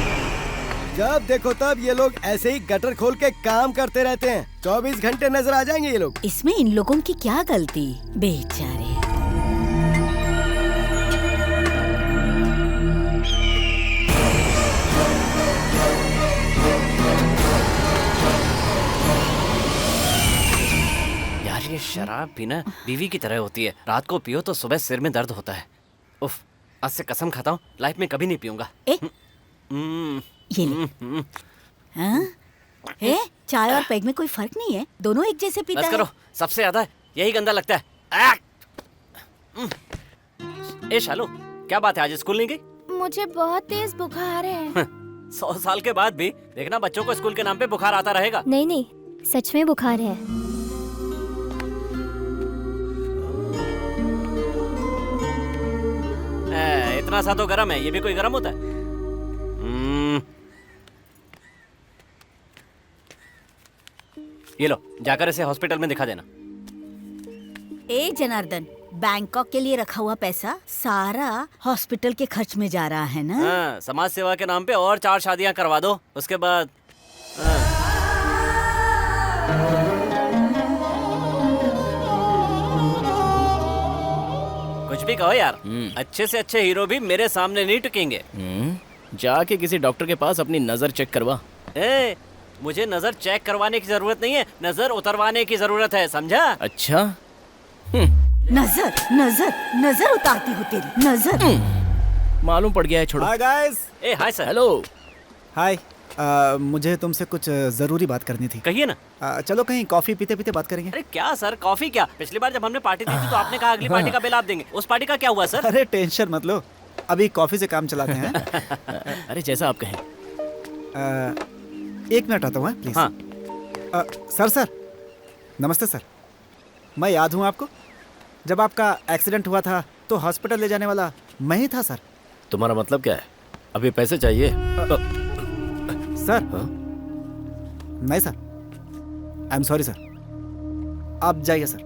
जब देखो तब ये लोग ऐसे ही गटर खोल के काम करते रहते हैं। 24 घंटे नजर आ जाएंगे ये लोग। इसमें इन लोगों की क्या गलती? बेचारे। शराब पीना बीवी की तरह होती है, रात को पियो तो सुबह सिर में दर्द होता है। उफ, आज से कसम खाता हूँ लाइफ में कभी नहीं पीऊंगा। ये ले। हाँ? चाय और पैग में कोई फर्क नहीं है, दोनों एक जैसे पीता बस करो, सबसे ज्यादा यही गंदा लगता है। ए शालू, क्या बात है आज स्कूल नहीं गई? मुझे बहुत तेज बुखार है। 100 साल के बाद भी देखना बच्चों को स्कूल के नाम पे बुखार आता रहेगा। नहीं नहीं, सच में बुखार है। इतना सा तो गर्म है, ये भी कोई गर्म होता है? ये लो, जाकर इसे हॉस्पिटल में दिखा देना। ए जनार्दन, बैंकॉक के लिए रखा हुआ पैसा सारा हॉस्पिटल के खर्च में जा रहा है ना? हाँ, समाज सेवा के नाम पे और 4 शादियां करवा दो, उसके बाद कुछ भी कहो यार, अच्छे से अच्छे हीरो भी मेरे सामने नहीं टिकेंगे। जाके किसी डॉक्टर के पास अपनी नजर चेक करवा। मुझे नजर चेक करवाने की जरूरत नहीं है, नजर उतरवाने की जरूरत है, समझा? अच्छा। नजर नजर नजर उतारती हूँ तेरी नजर। मालूम पड़ गया है, छोड़ो। Hi guys. Hi sir. Hello. Hi, मुझे तुमसे कुछ जरूरी बात करनी थी। कहिए ना। चलो कहीं कॉफी पीते पीते बात करेंगे। अरे क्या सर, कॉफी क्या? पिछली बार जब हमने पार्टी दी थी तो आपने कहा अगली पार्टी का बिल आप देंगे, उस पार्टी का क्या हुआ सर? अरे टेंशन मत लो, अभी कॉफी से काम चलाते हैं। अरे जैसा आप कहें। 1 मिनट आता हूँ प्लीज। हाँ। सर नमस्ते सर, मैं याद हूँ आपको? जब आपका एक्सीडेंट हुआ था तो हॉस्पिटल ले जाने वाला मैं ही था सर। तुम्हारा मतलब क्या है? अभी पैसे चाहिए? सर नहीं sir, I am sorry sir, आप जाइए सर।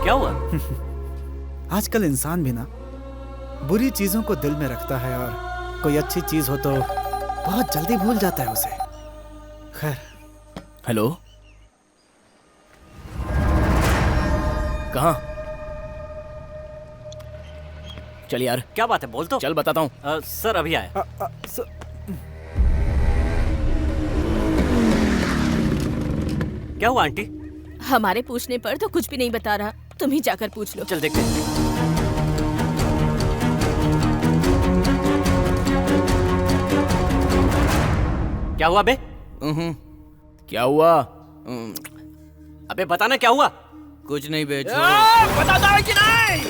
क्या हुआ? आजकल इंसान भी ना बुरी चीजों को दिल में रखता है और कोई अच्छी चीज हो तो बहुत जल्दी भूल जाता है उसे। खैर। हेलो, कहाँ? चल यार। क्या बात है, बोल तो। चल बताता हूँ। सर अभी आया। क्या हुआ आंटी? हमारे पूछने पर तो कुछ भी नहीं बता रहा, तुम ही जाकर पूछ लो। चल देखते हैं। क्या हुआ बे? क्या हुआ? अबे बताना क्या हुआ? कुछ नहीं बे। बता दो कि नहीं?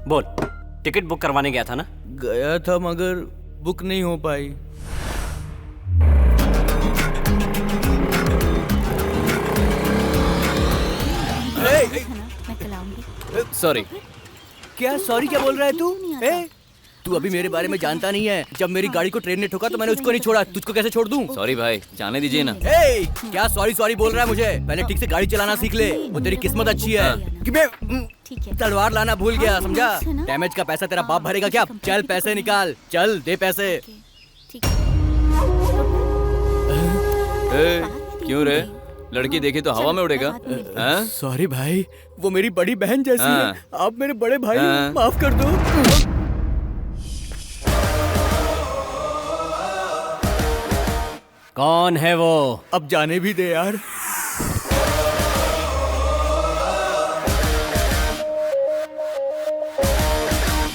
बोल, टिकट बुक करवाने गया था ना? गया था मगर बुक नहीं हो पाई। सॉरी। क्या सॉरी क्या बोल रहा है तू? तू अभी मेरे बारे में जानता नहीं है। जब मेरी गाड़ी को ट्रेन ने ठोका तो मैंने उसको नहीं छोड़ा, तुझको कैसे छोड़ दूं? सॉरी भाई, जाने दीजिए ना। क्या सॉरी बोल रहा है मुझे? पहले ठीक से गाड़ी चलाना सीख ले, वो तेरी किस्मत अच्छी है कि मैं तलवार लाना भूल गया, समझा? डैमेज का पैसा तेरा बाप भरेगा क्या? चल पैसे निकाल, चल दे पैसे। क्यों रे? लड़की देखी तो हवा में उड़ेगा? सॉरी भाई, वो मेरी बड़ी बहन जैसी है, आप मेरे बड़े भाई, माफ कर दो। कौन है वो? अब जाने भी दे यार।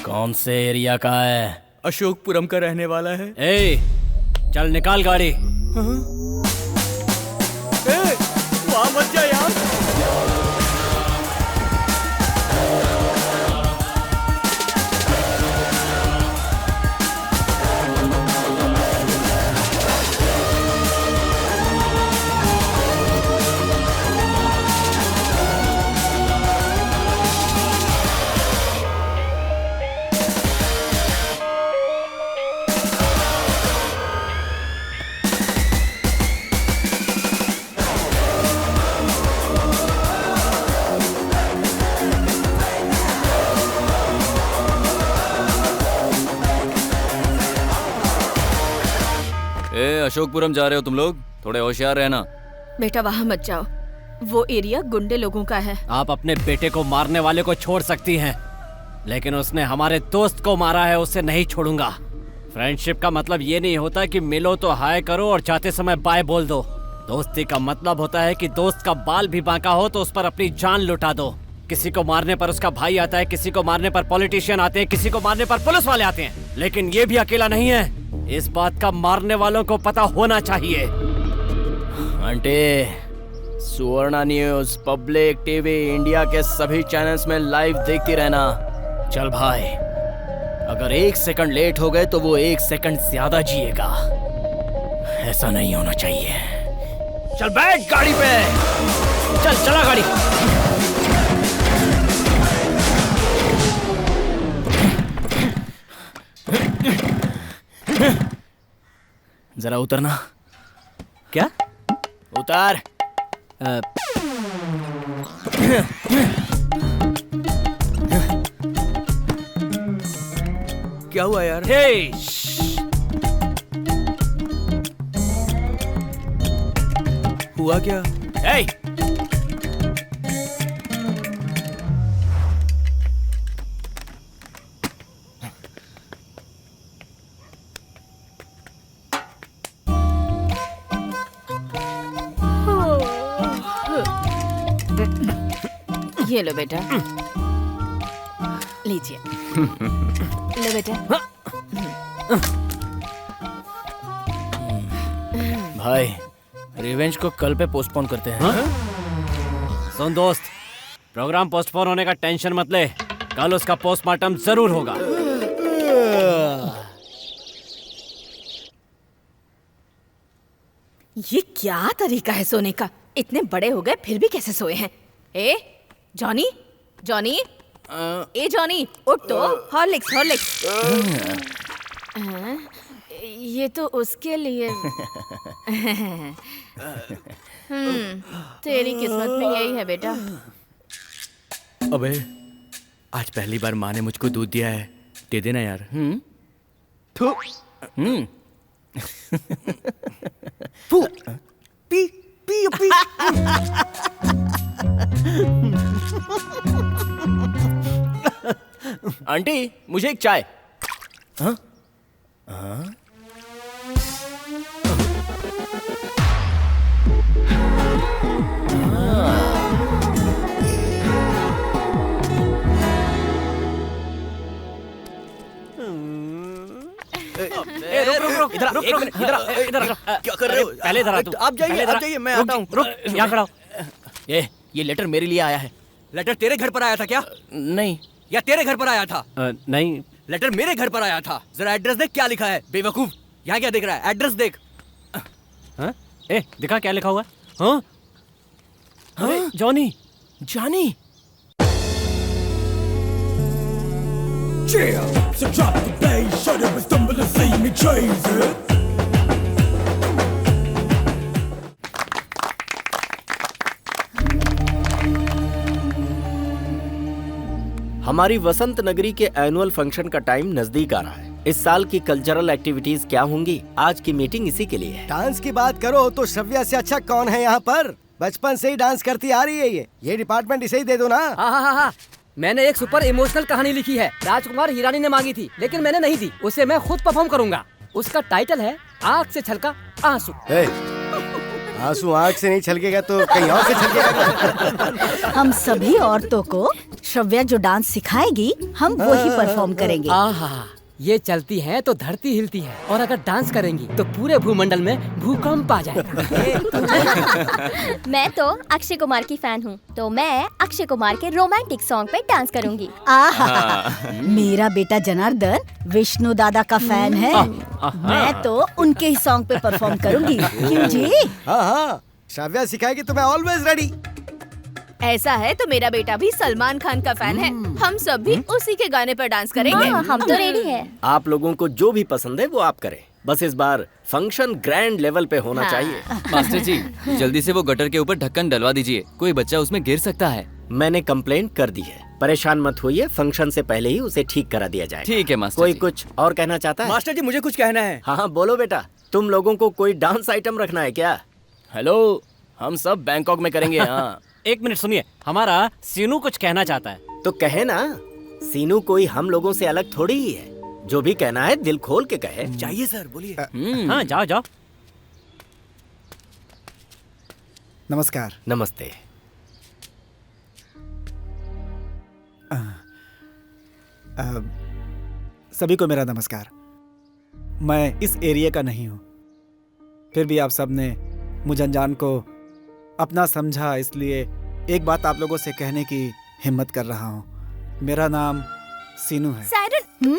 कौन से एरिया का है? अशोकपुरम का रहने वाला है। चल निकाल गाड़ी। वहाँ मत जा यार। अशोकपुरम जा रहे हो तुम लोग? थोड़े होशियार रहना। बेटा वहाँ मत जाओ, वो एरिया गुंडे लोगों का है। आप अपने बेटे को मारने वाले को छोड़ सकती हैं। लेकिन उसने हमारे दोस्त को मारा है, उसे नहीं छोड़ूंगा। फ्रेंडशिप का मतलब ये नहीं होता कि मिलो तो हाय करो और जाते समय बाय बोल दो। दोस्ती का मतलब होता है कि दोस्त का बाल भी बांका हो तो उस पर अपनी जान लुटा दो। किसी को मारने पर उसका भाई आता है, किसी को मारने पर पॉलिटिशियन आते हैं, किसी को मारने पर पुलिस वाले आते हैं, लेकिन ये भी अकेला नहीं है। इस बात का मारने वालों को पता होना चाहिए। आंटी, सुवर्णा न्यूज, पब्लिक टीवी, इंडिया के सभी चैनल्स में लाइव देखती रहना। चल भाई, अगर 1 सेकंड लेट हो गए तो वो 1 सेकंड ज्यादा जिएगा। ऐसा नहीं होना चाहिए। चल बैठ गाड़ी पे, चल चला गाड़ी। जरा उतरना। क्या? उतार। क्या हुआ यार? हुआ क्या? Hey! ये लो बेटा, लीजिए। लो बेटा। भाई, रिवेंज को कल पे पोस्टपोन करते हैं। सुन दोस्त, प्रोग्राम पोस्टपोन होने का टेंशन मत ले, कल उसका पोस्टमार्टम जरूर होगा। ये क्या तरीका है सोने का? इतने बड़े हो गए फिर भी कैसे सोए हैं? ए जॉनी, जॉनी, ए जॉनी, उठ तो। Horlicks, Horlicks. ये तो उसके लिए। तेरी किस्मत में यही है बेटा। अबे, आज पहली बार माँ ने मुझको दूध दिया है, दे देना यार। थू। फू। P P P. आंटी, मुझे एक चाय। हाँ? हाँ? रुक, इधर क्या कर रहे हो? पहले इधर आ तू। आप जाइए, मैं आता हूँ। रुक, यहाँ खड़ा हो। ये लेटर मेरे लिए आया है। लेटर तेरे घर पर आया था क्या? नहीं। या तेरे घर पर आया था? नहीं, लेटर मेरे घर पर आया था। जरा एड्रेस देख, क्या लिखा है बेवकूफ। यहाँ क्या देख रहा है? एड्रेस देख। हाँ? दिखा क्या लिखा हुआ है? हाँ? अरे Johnny, Johnny. Yeah, so drop the bass, shut up and stumble and see me chase it. हमारी वसंत नगरी के एनुअल फंक्शन का टाइम नजदीक आ रहा है। इस साल की कल्चरल एक्टिविटीज क्या होंगी, आज की मीटिंग इसी के लिए है। डांस की बात करो तो श्रव्या से अच्छा कौन है यहाँ पर? बचपन से ही डांस करती आ रही है ये डिपार्टमेंट इसे ही दे दो ना। हाँ, मैंने एक सुपर इमोशनल कहानी लिखी है, राजकुमार हिरानी ने मांगी थी लेकिन मैंने नहीं दी। उसे मैं खुद परफॉर्म करूंगा। उसका टाइटल है आँख से छलका आंसू। आंसू आँख से नहीं छलकेगा तो कहीं और से छलकेगा। हम सभी औरतों को श्रव्या जो डांस सिखाएगी हम वही परफॉर्म करेंगे। आहा, ये चलती हैं तो धरती हिलती है और अगर डांस करेंगी तो पूरे भूमंडल में भूकंप आ जाएगा। मैं तो अक्षय कुमार की फैन हूँ, तो मैं अक्षय कुमार के रोमांटिक सॉन्ग पे डांस करूंगी। मेरा बेटा जनार्दन विष्णु दादा का फैन है। मैं तो उनके ही सॉन्ग पे परफॉर्म करूंगी। क्यों जी? हाँ, श्रव्या सिखाएगी तो मैं ऑलवेज रेडी। ऐसा है तो मेरा बेटा भी सलमान खान का फैन है। हम सब भी उसी के गाने पर डांस करेंगे। हम तो रेडी हैं। आप लोगों को जो भी पसंद है वो आप करें, बस इस बार फंक्शन ग्रैंड लेवल पे होना चाहिए। मास्टर जी, जल्दी से वो गटर के ऊपर ढक्कन डलवा दीजिए, कोई बच्चा उसमें गिर सकता है। मैंने कंप्लेंट कर दी है, परेशान मत होइए, फंक्शन से पहले ही उसे ठीक करा दिया जाए। ठीक है मास्टर कोई जी। कुछ और कहना चाहता है? मास्टर जी, मुझे कुछ कहना है। हाँ, बोलो बेटा। तुम लोगों को कोई डांस आइटम रखना है क्या? हेलो, हम सब बैंकॉक में करेंगे। हाँ। एक मिनट सुनिए, हमारा सीनू कुछ कहना चाहता है। तो कहे ना। सीनू कोई हम लोगों से अलग थोड़ी ही है। जो भी कहना है दिल खोल के कहे। चाहिए सर, बोलिए। हाँ जाओ जाओ। नमस्कार। नमस्ते। सभी को मेरा नमस्कार। मैं इस एरिया का नहीं हूँ, फिर भी आप सबने मुझे अनजान को अपना समझा, इसलिए एक बात आप लोगों से कहने की हिम्मत कर रहा हूँ। मेरा नाम सीनू है। सायरन।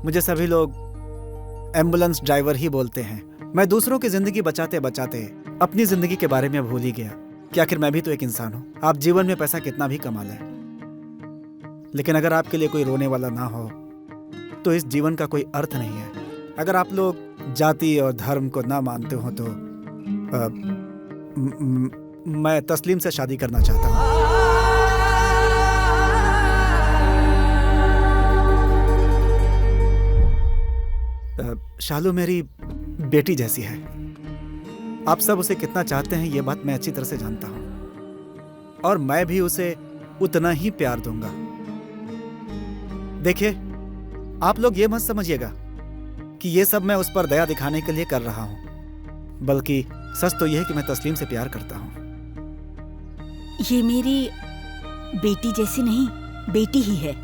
मुझे सभी लोग एम्बुलेंस ड्राइवर ही बोलते हैं। मैं दूसरों की जिंदगी बचाते बचाते अपनी जिंदगी के बारे में भूल ही गया कि आखिर मैं भी तो एक इंसान हूँ। आप जीवन में पैसा कितना भी कमा लें, लेकिन अगर आपके लिए कोई रोने वाला ना हो तो इस जीवन का कोई अर्थ नहीं है। अगर आप लोग जाति और धर्म को ना मानते हो तो मैं तस्लीम से शादी करना चाहता हूँ। शालू मेरी बेटी जैसी है। आप सब उसे कितना चाहते हैं ये बात मैं अच्छी तरह से जानता हूं, और मैं भी उसे उतना ही प्यार दूंगा। देखिए, आप लोग ये मत समझिएगा कि ये सब मैं उस पर दया दिखाने के लिए कर रहा हूं, बल्कि सच तो यह है कि मैं तस्लीम से प्यार करता हूं। ये मेरी बेटी जैसी नहीं, बेटी ही है,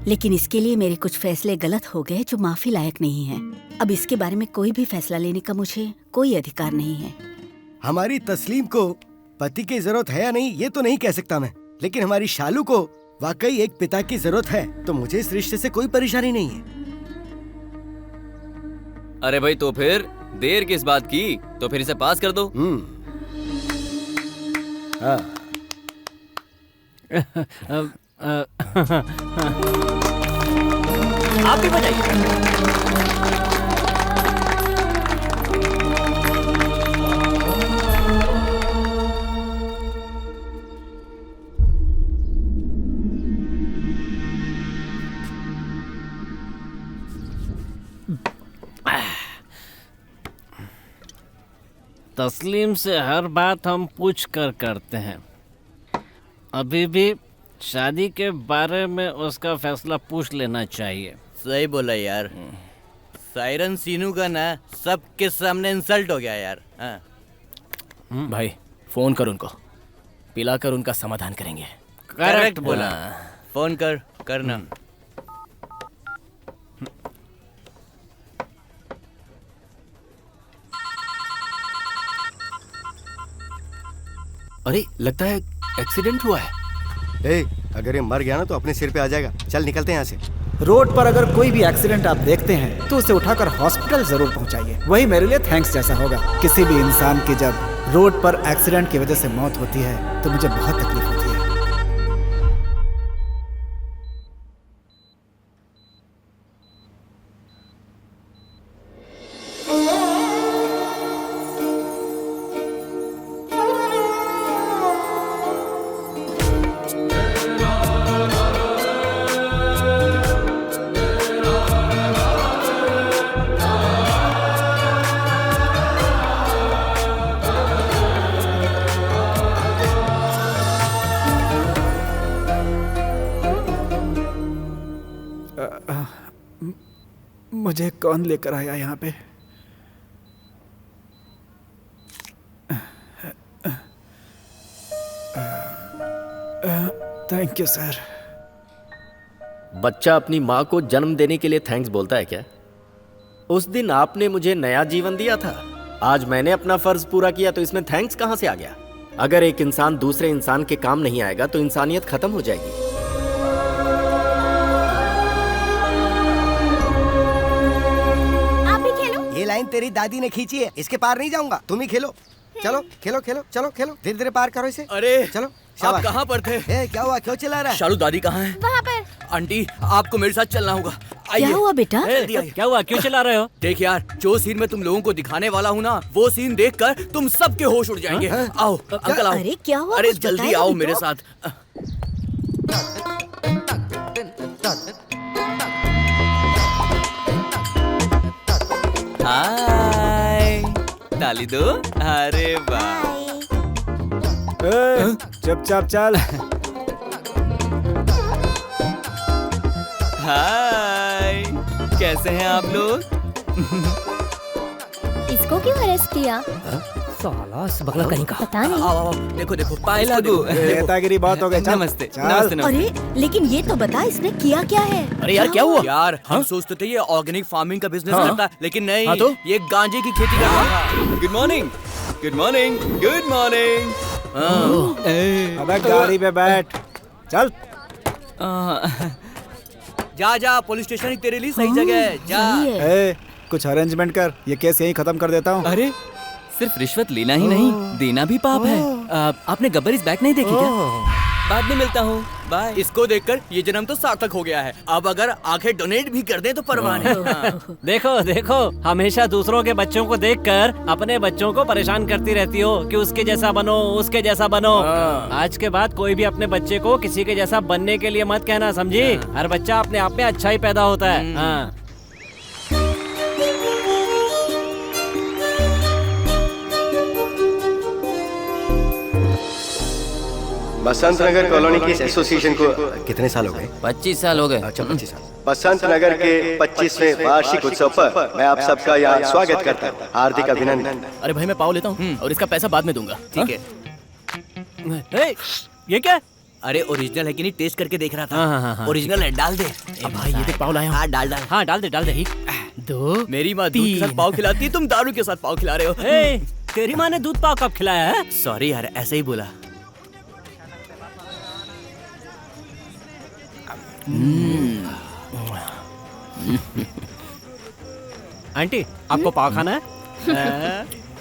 लेकिन इसके लिए मेरे कुछ फैसले गलत हो गए जो माफी लायक नहीं है। अब इसके बारे में कोई भी फैसला लेने का मुझे कोई अधिकार नहीं है। हमारी तस्लीम को पति की जरूरत है या नहीं ये तो नहीं कह सकता मैं, लेकिन हमारी शालू को वाकई एक पिता की जरूरत है, तो मुझे इस रिश्ते से कोई परेशानी नहीं है। अरे भाई, तो फिर देर किस बात की? तो फिर इसे पास कर दो। आप भी बजाइए। तस्लीम से हर बात हम पूछ कर करते हैं। अभी भी शादी के बारे में उसका फैसला पूछ लेना चाहिए। सही बोला यार। सायरन सीनू का ना सबके सामने इंसल्ट हो गया यार। हाँ। भाई फोन कर उनको, पिलाकर उनका समाधान करेंगे। करेक्ट बोला। फोन करना। अरे लगता है एक्सीडेंट हुआ है। अगर ये मर गया ना तो अपने सिर पे आ जाएगा। चल निकलते हैं यहाँ से। रोड पर अगर कोई भी एक्सीडेंट आप देखते हैं तो उसे उठाकर हॉस्पिटल जरूर पहुंचाइए। वही मेरे लिए थैंक्स जैसा होगा। किसी भी इंसान की जब रोड पर एक्सीडेंट की वजह से मौत होती है तो मुझे बहुत तकलीफ होती है। मुझे कौन लेकर आया यहाँ पे? Thank you sir. बच्चा अपनी माँ को जन्म देने के लिए थैंक्स बोलता है क्या? उस दिन आपने मुझे नया जीवन दिया था, आज मैंने अपना फर्ज पूरा किया, तो इसमें थैंक्स कहाँ से आ गया? अगर एक इंसान दूसरे इंसान के काम नहीं आएगा तो इंसानियत खत्म हो जाएगी। ये लाइन तेरी दादी ने खींची है, इसके पार नहीं जाऊंगा। तुम ही खेलो। चलो खेलो खेलो, चलो खेलो, धीरे धीरे पार करो इसे। अरे चलो। आप कहाँ पर थे? क्या हुआ, क्यों चिल्ला रहा है? शालू दादी कहाँ है? वहाँ पर। आंटी आपको मेरे साथ चलना होगा। क्या हुआ बेटा? क्या हुआ, क्यों चिल्ला रहे हो? देख यार, जो सीन मैं तुम लोगों को दिखाने वाला हूँ ना, वो सीन देखकर तुम सबके होश उड़ जाएंगे। आओ अंकल आओ। अरे क्या हुआ? अरे जल्दी आओ मेरे साथ। हाय, ताली दो। अरे वाह। चुपचाप चल। हाय, कैसे हैं आप लोग? इसको क्यों अरेस्ट किया? साला बगला कहीं का। पता नहीं। आओ देखो देखो पाए लागू। नेतागिरी बहुत हो गई। नमस्ते नमस्ते नमस्ते। अरे लेकिन ये तो बता इसने किया क्या है? अरे यार क्या हुआ यार? हम सोचते थे ये ऑर्गेनिक फार्मिंग का बिजनेस करता है, लेकिन नहीं। तो ये गांजे की खेती कर रहा था। Good morning good morning good morning. अबे गाड़ी पे बैठ, चल। जा जा, पुलिस स्टेशन ही तेरे लिए सही जगह है। जा। कुछ अरेंजमेंट कर, ये केस यहीं खत्म कर देता हूँ। अरे सिर्फ रिश्वत लेना ही नहीं, देना भी पाप है। आपने गब्बर इज बैक नहीं देखी क्या? बाद में मिलता हूँ, बाय। इसको देखकर ये जन्म तो सार्थक हो गया है। अब अगर आंखें डोनेट भी कर दे तो परवाह नहीं। देखो देखो, हमेशा दूसरों के बच्चों को देखकर अपने बच्चों को परेशान करती रहती हो कि उसके जैसा बनो, उसके जैसा बनो। आज के बाद कोई भी अपने बच्चे को किसी के जैसा बनने के लिए मत कहना, समझी? हर बच्चा अपने आप में अच्छा ही पैदा होता है। हाँ। बसंत नगर कॉलोनी की इस एसोसिएशन को कितने साल हो गए? 25 साल हो गए। अच्छा 25 साल। बसंत नगर के 25वें वार्षिक उत्सव पर मैं आप सबका यहाँ स्वागत करता हूँ। हार्दिक अभिनंदन। अरे भाई मैं पाव लेता हूँ और इसका पैसा बाद में दूंगा। ठीक है। ये क्या? अरे ओरिजिनल है कि नहीं, टेस्ट करके देख रहा था। हाँ। ओरिजिनल है, डाल दे। भाई ये देख पाव लाया हूँ। हाँ डाल डाल। हाँ डाल दे डाल दे। 2 मेरी माँ दूध के साथ पाव खिलाती है, तुम दारू के साथ पाव खिला रहे हो। तेरी माँ ने दूध पाव कब खिलाया है? सॉरी यार, ऐसे ही बोला। आंटी आपको पाव खाना है?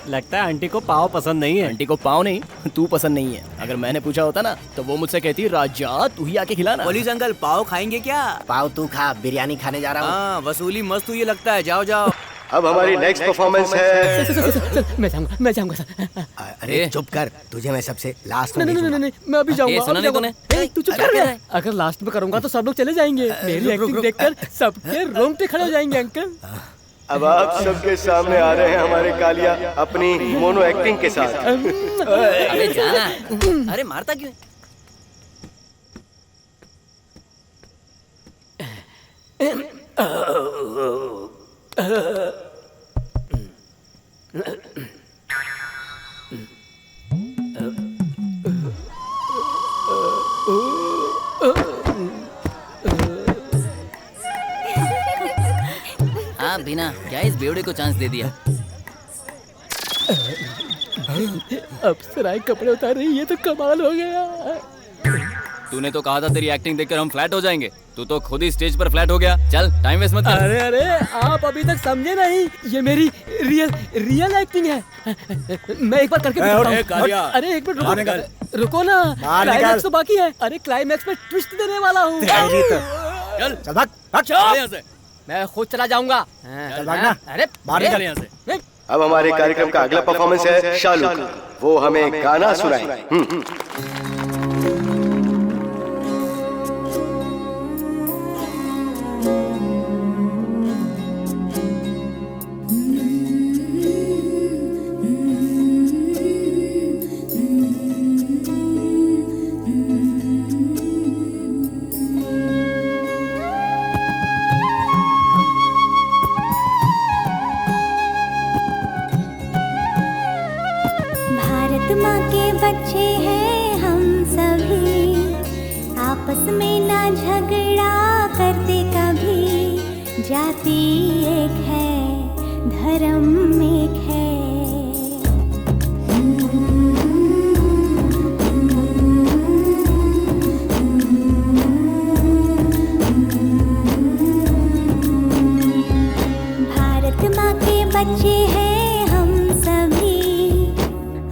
लगता है आंटी को पाव पसंद नहीं है। आंटी को पाव नहीं, तू पसंद नहीं है। अगर मैंने पूछा होता ना तो वो मुझसे कहती राजा तू ही आके खिलाना। पुलिस अंकल पाव खाएंगे क्या? पाव तू खा, बिरयानी खाने जा रहा हूँ। हाँ वसूली मस्त हुई लगता है। जाओ जाओ। अब हमारी नेक्स्ट परफॉर्मेंस है। मैं जाऊंगा सर। अरे चुप कर, तुझे मैं सबसे लास्ट में नहीं, मैं अभी जाऊंगा। सुना नहीं तूने? तू चुप कर। अगर लास्ट में करूंगा तो सब लोग चले जाएंगे। मेरी एक्टिंग देखकर सबके रोंगटे खड़े हो जाएंगे अंकल। अब आप सबके सामने आ रहे हैं हमारे कालिया अपनी मोनो एक्टिंग के साथ। अरे जाना। अरे मारता क्यों? हाँ बिना क्या इस बेवड़े को चांस दे दिया। अब सराय कपड़े उतार रही है तो कमाल हो गया। तूने तो कहा था तेरी एक्टिंग देखकर हम फ्लैट हो जाएंगे, तू तो खुद ही स्टेज पर फ्लैट हो गया। चल टाइम वेस्ट मत कर। अरे आप अभी तक समझे नहीं, ये मेरी रियल एक्टिंग है। मैं एक बार करके दिखाता हूं। अरे एक मिनट रुको ना, क्लाइमैक्स तो बाकी है। अरे क्लाइमैक्स में ट्विस्ट देने वाला हूँ। चल भाग। मैं खुद चला जाऊंगा। अरे बाहर निकल यहाँ से। अब हमारे कार्यक्रम का अगला परफॉर्मेंस है शालू का। वो हमें गाना सुनाए। माँ के बच्चे हैं हम सभी, आपस में ना झगड़ा करते कभी। जाति एक है, धर्म एक है। भारत माँ के बच्चे हैं हम सभी,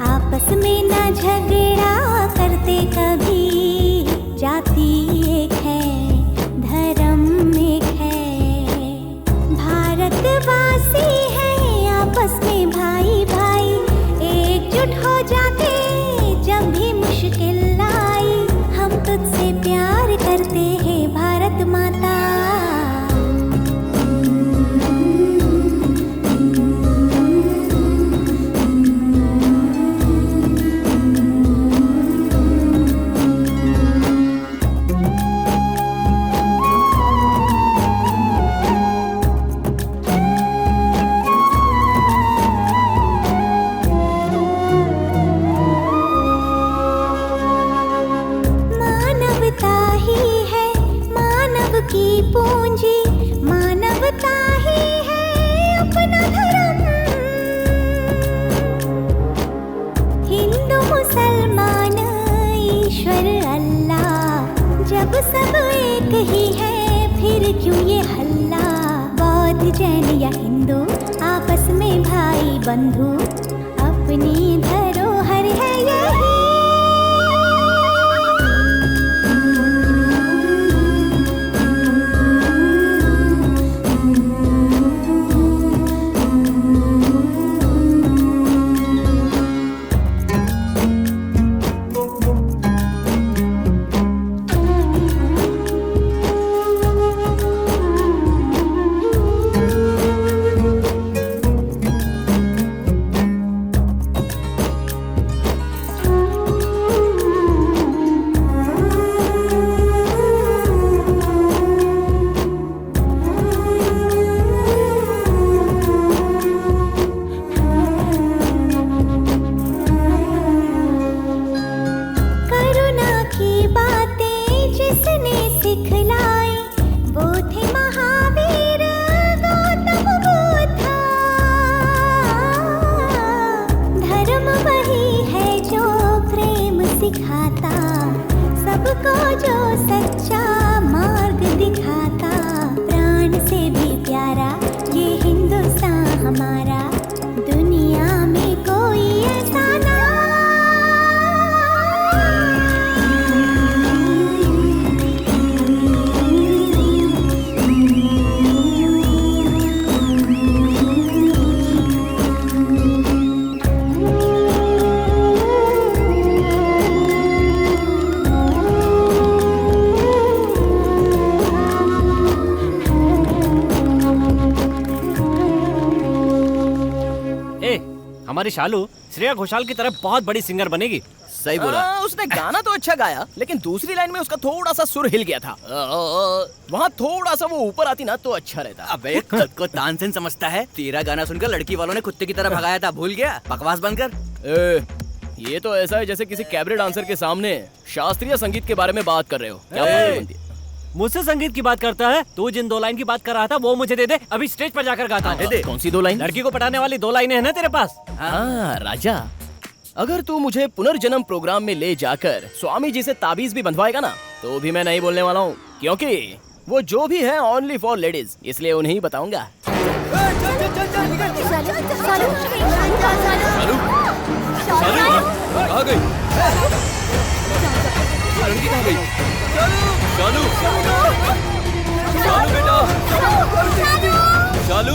आपस में ना झगड़ा करते कभी। जाति एक है, धर्म एक है। भारतवासी हैं आपस में भाई भाई, एकजुट हो जाते जब भी मुश्किल आई। हम तुझसे प्यार करते हैं भारत माता। क्यों ये हल्ला? बौद्ध जैन या हिंदू आपस में भाई बंधु, अपनी धरोहर है यही। हमारी शालू श्रेया घोषाल की तरह बहुत बड़ी सिंगर बनेगी। सही बोला। उसने गाना तो अच्छा गाया, लेकिन दूसरी लाइन में उसका थोड़ा सा सुर हिल गया था। वहाँ थोड़ा सा वो ऊपर आती ना तो अच्छा रहता। अबे खुद को तानसेन समझता है? तेरा गाना सुनकर लड़की वालों ने कुत्ते की तरह भगाया था, भूल गया? बकवास बंद कर। ये तो ऐसा है जैसे किसी कैबरे डांसर के सामने शास्त्रीय संगीत के बारे में बात कर रहे हो। क्या मुझसे संगीत की बात करता है? तू जिन 2 लाइन की बात कर रहा था वो मुझे दे दे, अभी स्टेज पर जाकर गाता हूँ। कौन सी 2 लाइन? लड़की को पटाने वाली 2 लाइनें हैं ना तेरे पास? हाँ राजा, अगर तू मुझे पुनर्जन्म प्रोग्राम में ले जाकर स्वामी जी से ताबीज भी बंधवाएगा ना, तो भी मैं नहीं बोलने वाला हूँ, क्योंकि वो जो भी है ओनली फॉर लेडीज, इसलिए उन्हें ही बताऊंगा। शालू बेटा, शालू शालू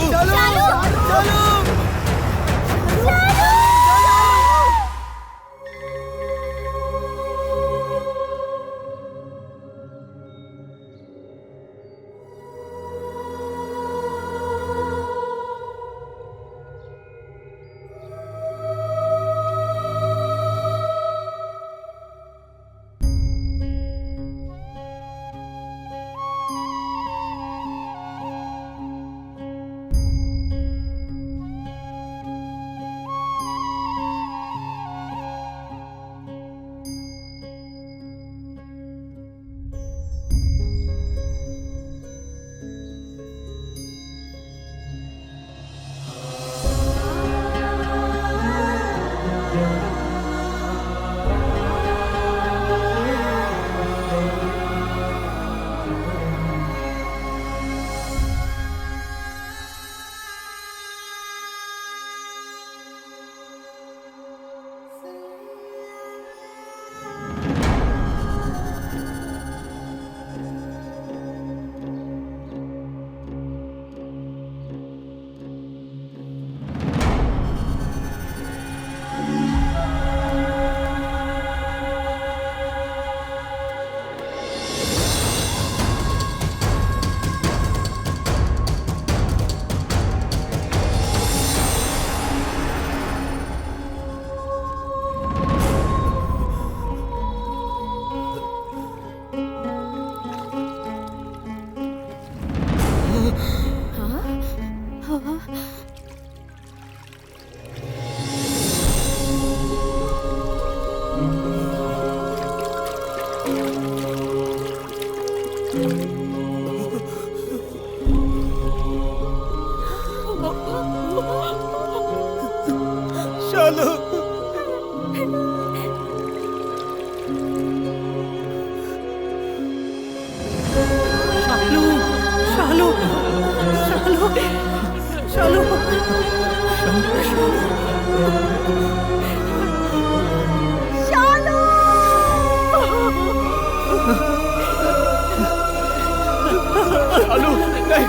शालू नहीं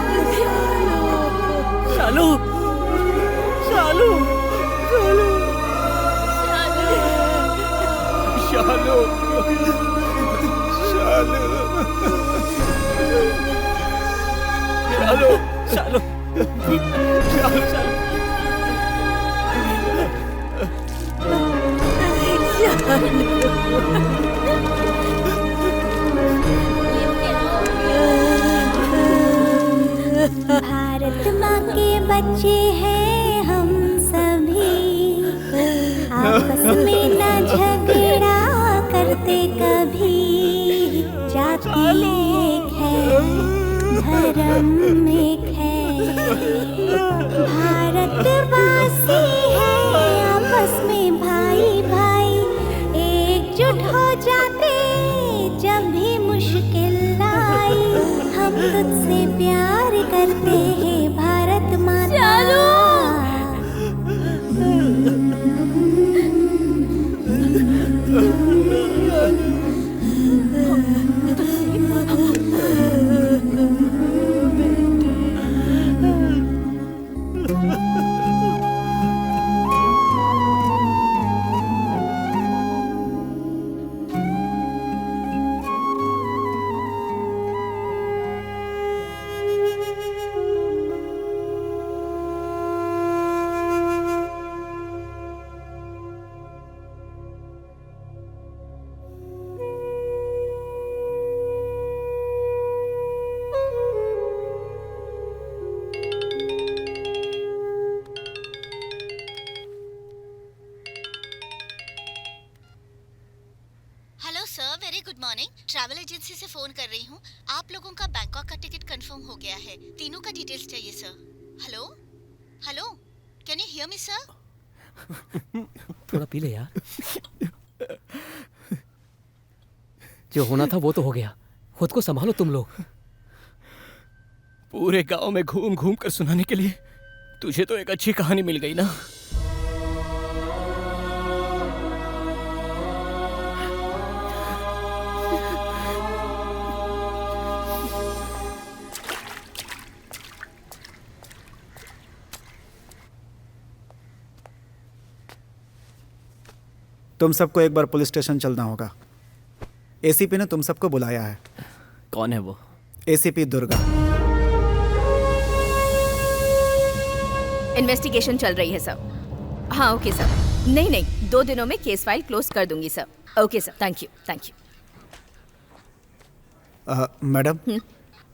शालू शालू शालू शालू शालू शालू शालू शालू भारत माँ के बच्चे हैं हम सभी, आपस में न झगड़ा करते कभी। जाति एक है, धर्म एक है, भारतवासी है आपस में भाई भाई। एकजुट हो जाते जब भी मुश्किल आई, हम तुझसे प्यार करते हैं भारत माता। Hello sir, very good morning. Travel agency से फोन कर रही हूँ। आप लोगों का बैंकॉक का टिकट कंफर्म हो गया है। तीनों का डिटेल्स चाहिए sir. Hello hello, can you hear me sir? थोड़ा पी ले यार। जो होना था वो तो हो गया, खुद को संभालो तुम लोग। पूरे गांव में घूम घूम कर सुनाने के लिए तुझे तो एक अच्छी कहानी मिल गई ना। तुम सबको एक बार पुलिस स्टेशन चलना होगा। एसीपी ने तुम सबको बुलाया है। कौन है वो? एसीपी दुर्गा। इन्वेस्टिगेशन चल रही है सर। हाँ ओके सर। नहीं नहीं, 2 दिनों में केस फाइल क्लोज कर दूंगी sir. Okay sir, thank you thank you. Madam,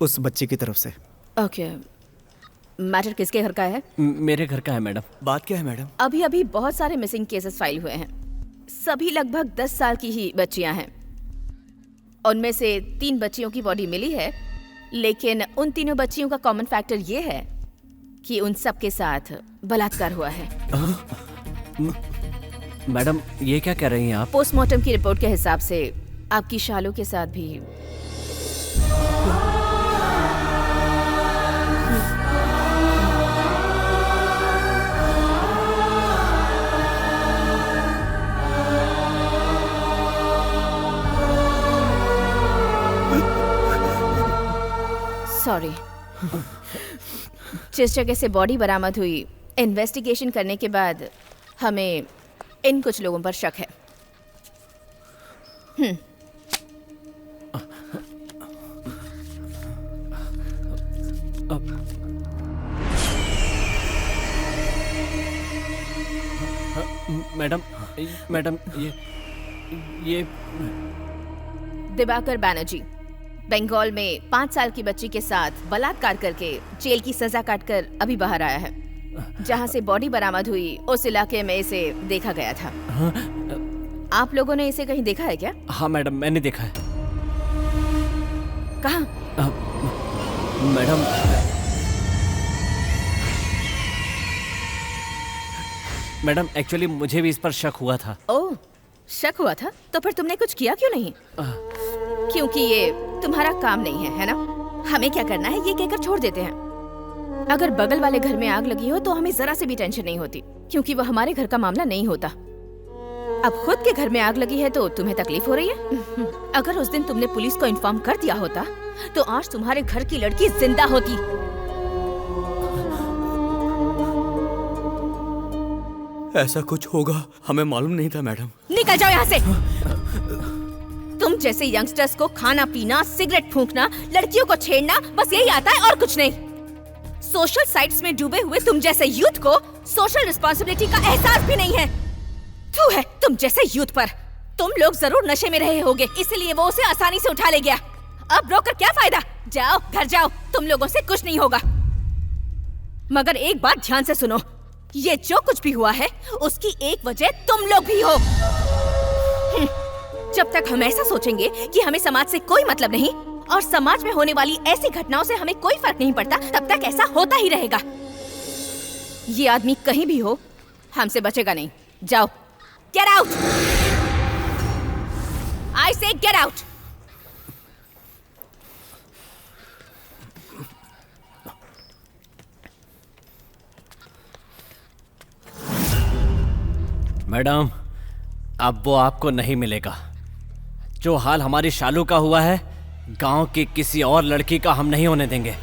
उस बच्ची की तरफ से। ओके, मैटर किसके घर का है? मेरे घर का है मैडम। बात क्या है मैडम? अभी अभी बहुत सारे मिसिंग केसेस फाइल हुए हैं। सभी लगभग 10 साल की ही बच्चियां हैं। उनमें से 3 बच्चियों की बॉडी मिली है, लेकिन उन तीनों बच्चियों का कॉमन फैक्टर ये है कि उन सब के साथ बलात्कार हुआ है। मैडम, ये क्या कह रही हैं आप? पोस्टमार्टम की रिपोर्ट के हिसाब से आपकी शालू के साथ भी। सॉरी। जिस जगह से बॉडी बरामद हुई, इन्वेस्टिगेशन करने के बाद हमें इन कुछ लोगों पर शक है। मैडम मैडम, ये दिवाकर बैनर्जी बंगाल में 5 साल की बच्ची के साथ बलात्कार करके जेल की सजा काटकर अभी बाहर आया है। जहां से बॉडी बरामद हुई उस इलाके में इसे देखा गया था। आप लोगों ने इसे कहीं देखा है क्या? हाँ मैडम, मैंने देखा है। कहाँ? मैडम, मैडम एक्चुअली मुझे भी इस पर शक हुआ था। ओह, शक हुआ था? तो फिर तुमने कुछ किया क्यों नहीं? क्योंकि ये तुम्हारा काम नहीं है, है ना? हमें क्या करना है ये कहकर छोड़ देते हैं। अगर बगल वाले घर में आग लगी हो तो हमें जरा से भी टेंशन नहीं होती, क्योंकि वो हमारे घर का मामला नहीं होता। अब खुद के घर में आग लगी है तो तुम्हें तकलीफ हो रही है। अगर उस दिन तुमने पुलिस को इन्फॉर्म कर दिया होता तो आज तुम्हारे घर की लड़की जिंदा होती। ऐसा कुछ होगा हमें मालूम नहीं था मैडम। निकल जाओ यहाँ से। तुम जैसे यंगस्टर्स को खाना पीना, सिगरेट फूंकना, लड़कियों को छेड़ना, बस यही आता है और कुछ नहीं। सोशल साइट्स में डूबे हुए तुम जैसे यूथ को सोशल रिस्पॉन्सिबिलिटी का एहसास भी नहीं है। थू है तुम जैसे यूथ पर। तुम लोग जरूर नशे में रहे होगे, इसलिए वो उसे आसानी से उठा ले गया। अब रोकर क्या फायदा? जाओ घर जाओ, तुम लोगों से कुछ नहीं होगा। मगर एक बात ध्यान से सुनो, ये जो कुछ भी हुआ है उसकी एक वजह तुम लोग भी हो। जब तक हम ऐसा सोचेंगे कि हमें समाज से कोई मतलब नहीं और समाज में होने वाली ऐसी घटनाओं से हमें कोई फर्क नहीं पड़ता, तब तक ऐसा होता ही रहेगा। ये आदमी कहीं भी हो हमसे बचेगा नहीं। जाओ, गेट आउट। आई से गेट आउट। मैडम, अब वो आपको नहीं मिलेगा। जो हाल हमारी शालू का हुआ है, गांव की किसी और लड़की का हम नहीं होने देंगे।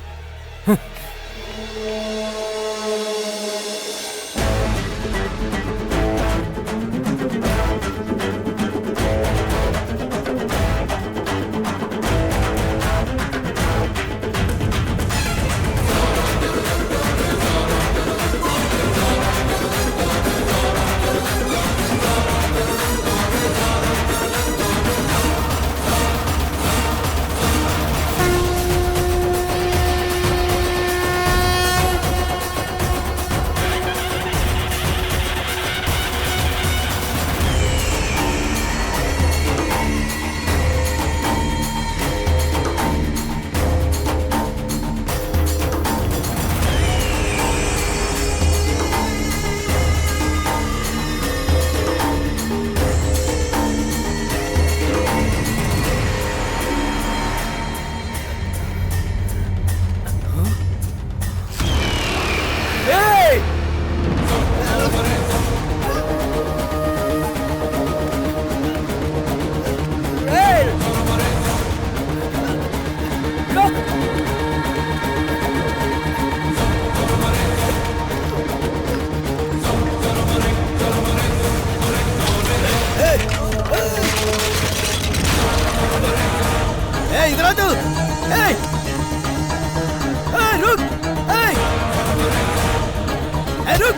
इधर आ तू। रुक। रुक।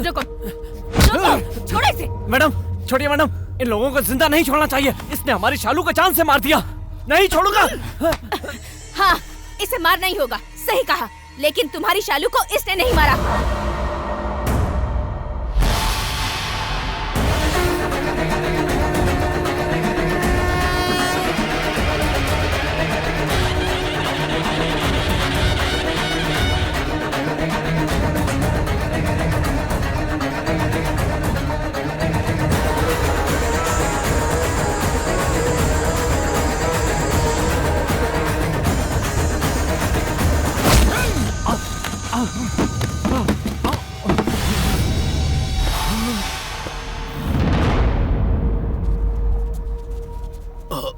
रुको, छोड़ो इसे। मैडम, छोड़िए मैडम, इन लोगों को जिंदा नहीं छोड़ना चाहिए। इसने हमारी शालू को जान से मार दिया। नहीं छोड़ूंगा। हाँ, इसे मार नहीं होगा, सही कहा, लेकिन तुम्हारी शालू को इसने नहीं मारा।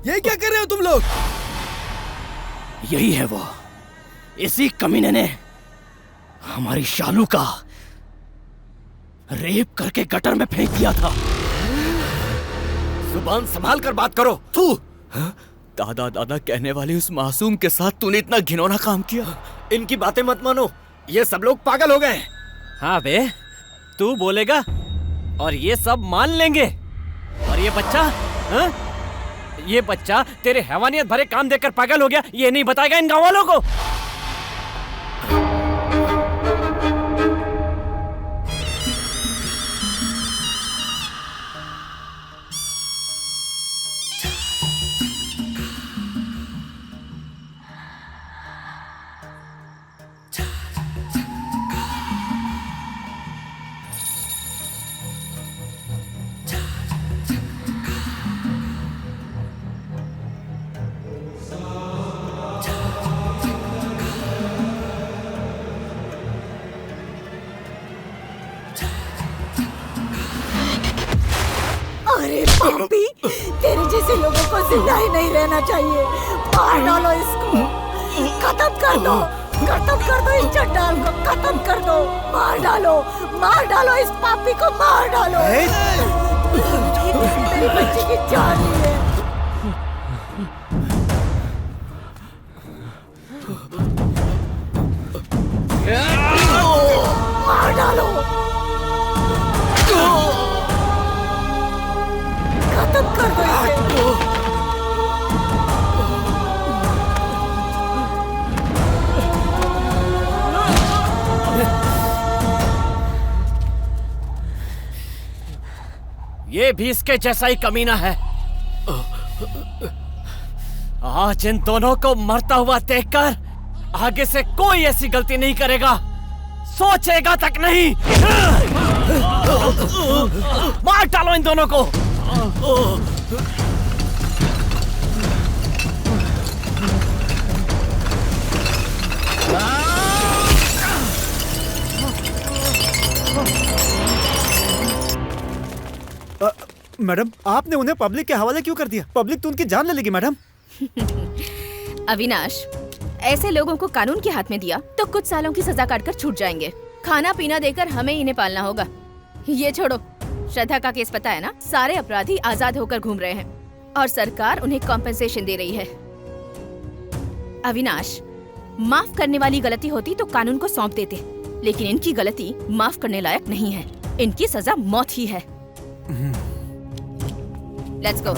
ये क्या कर रहे हो तुम लोग? यही है वो, इसी कमीने ने हमारी शालू का रेप करके गटर में फेंक दिया था। जुबान संभाल कर बात करो। तू दादा दादा कहने वाली उस मासूम के साथ तूने इतना घिनौना काम किया। इनकी बातें मत मानो, ये सब लोग पागल हो गए। हाँ बे, तू बोलेगा और ये सब मान लेंगे। और ये बच्चा, हाँ? ये बच्चा तेरे हैवानियत भरे काम देखकर पागल हो गया, ये नहीं बताएगा इन गाँव वालों को। अरे पापी, तेरे जैसे लोगों को जिंदा ही नहीं रहना चाहिए। मार डालो इसको, खत्म कर दो, खत्म कर दो इस चंडाल को, खत्म कर दो, मार डालो इस पापी को, मार डालो। मेरी बच्ची की जान है। मार डालो, खत्म कर दो इसे। ये भी इसके जैसा ही कमीना है। आज इन दोनों को मरता हुआ देखकर आगे से कोई ऐसी गलती नहीं करेगा, सोचेगा तक नहीं। मार डालो इन दोनों को। मैडम, आपने उन्हें पब्लिक के हवाले क्यों कर दिया? पब्लिक तो उनकी जान ले लेगी मैडम। अविनाश, ऐसे लोगों को कानून के हाथ में दिया तो कुछ सालों की सजा काटकर छूट जाएंगे। खाना पीना देकर हमें इन्हें पालना होगा। ये छोड़ो, श्रद्धा का केस पता है ना? सारे अपराधी आजाद होकर घूम रहे हैं और सरकार उन्हें कॉम्पेंसेशन दे रही है। अविनाश, माफ करने वाली गलती होती तो कानून को सौंप देते, लेकिन इनकी गलती माफ करने लायक नहीं है। इनकी सजा मौत ही है। Let's go.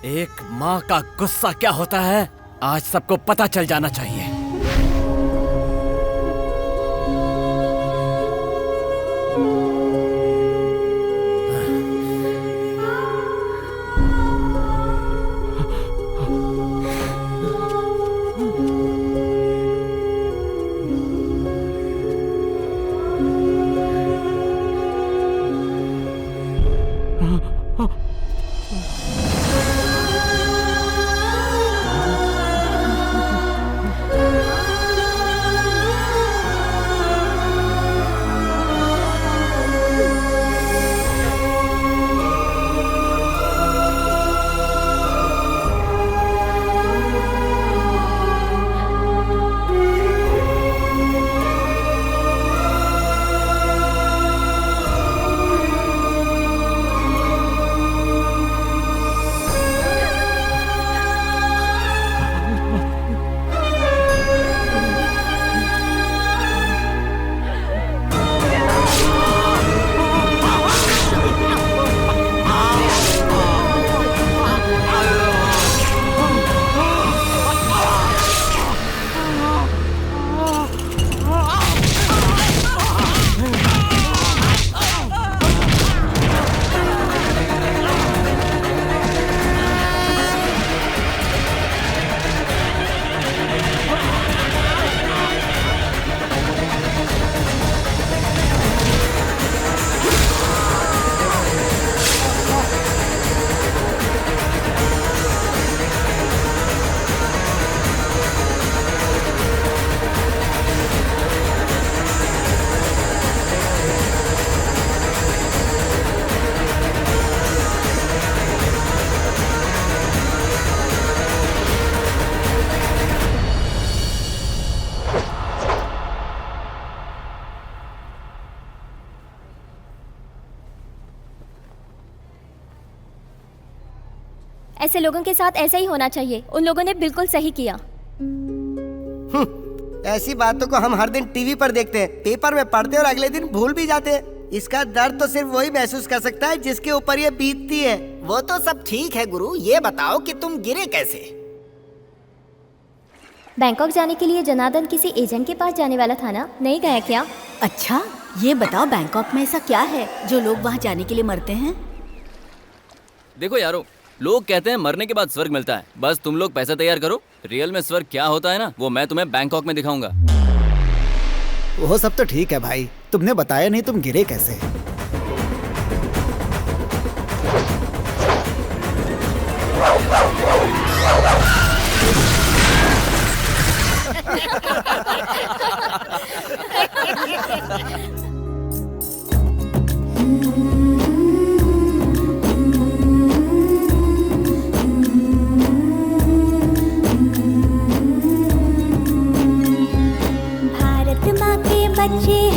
एक माँ का गुस्सा क्या होता है, आज सबको पता चल जाना चाहिए। ऐसे लोगों के साथ ऐसा ही होना चाहिए। उन लोगों ने बिल्कुल सही किया। ऐसी बातों को हम हर दिन टीवी पर देखते हैं, पेपर में पढ़ते हैं और अगले दिन भूल भी जाते हैं। इसका दर्द तो सिर्फ वही महसूस कर सकता है जिसके ऊपर ये बीतती है। वो तो सब ठीक है गुरु, ये बताओ कि तुम गिरे कैसे? बैंकॉक जाने के लिए जनार्दन किसी एजेंट के पास जाने वाला था ना, नहीं गया क्या? अच्छा ये बताओ बैंकॉक में ऐसा क्या है जो लोग वहाँ जाने के लिए मरते हैं? देखो यारो, लोग कहते हैं मरने के बाद स्वर्ग मिलता है। बस तुम लोग पैसा तैयार करो, रियल में स्वर्ग क्या होता है ना, वो मैं तुम्हें बैंकॉक में दिखाऊंगा। वो सब तो ठीक है भाई, तुमने बताया नहीं तुम गिरे कैसे। भारत माँ के बच्चे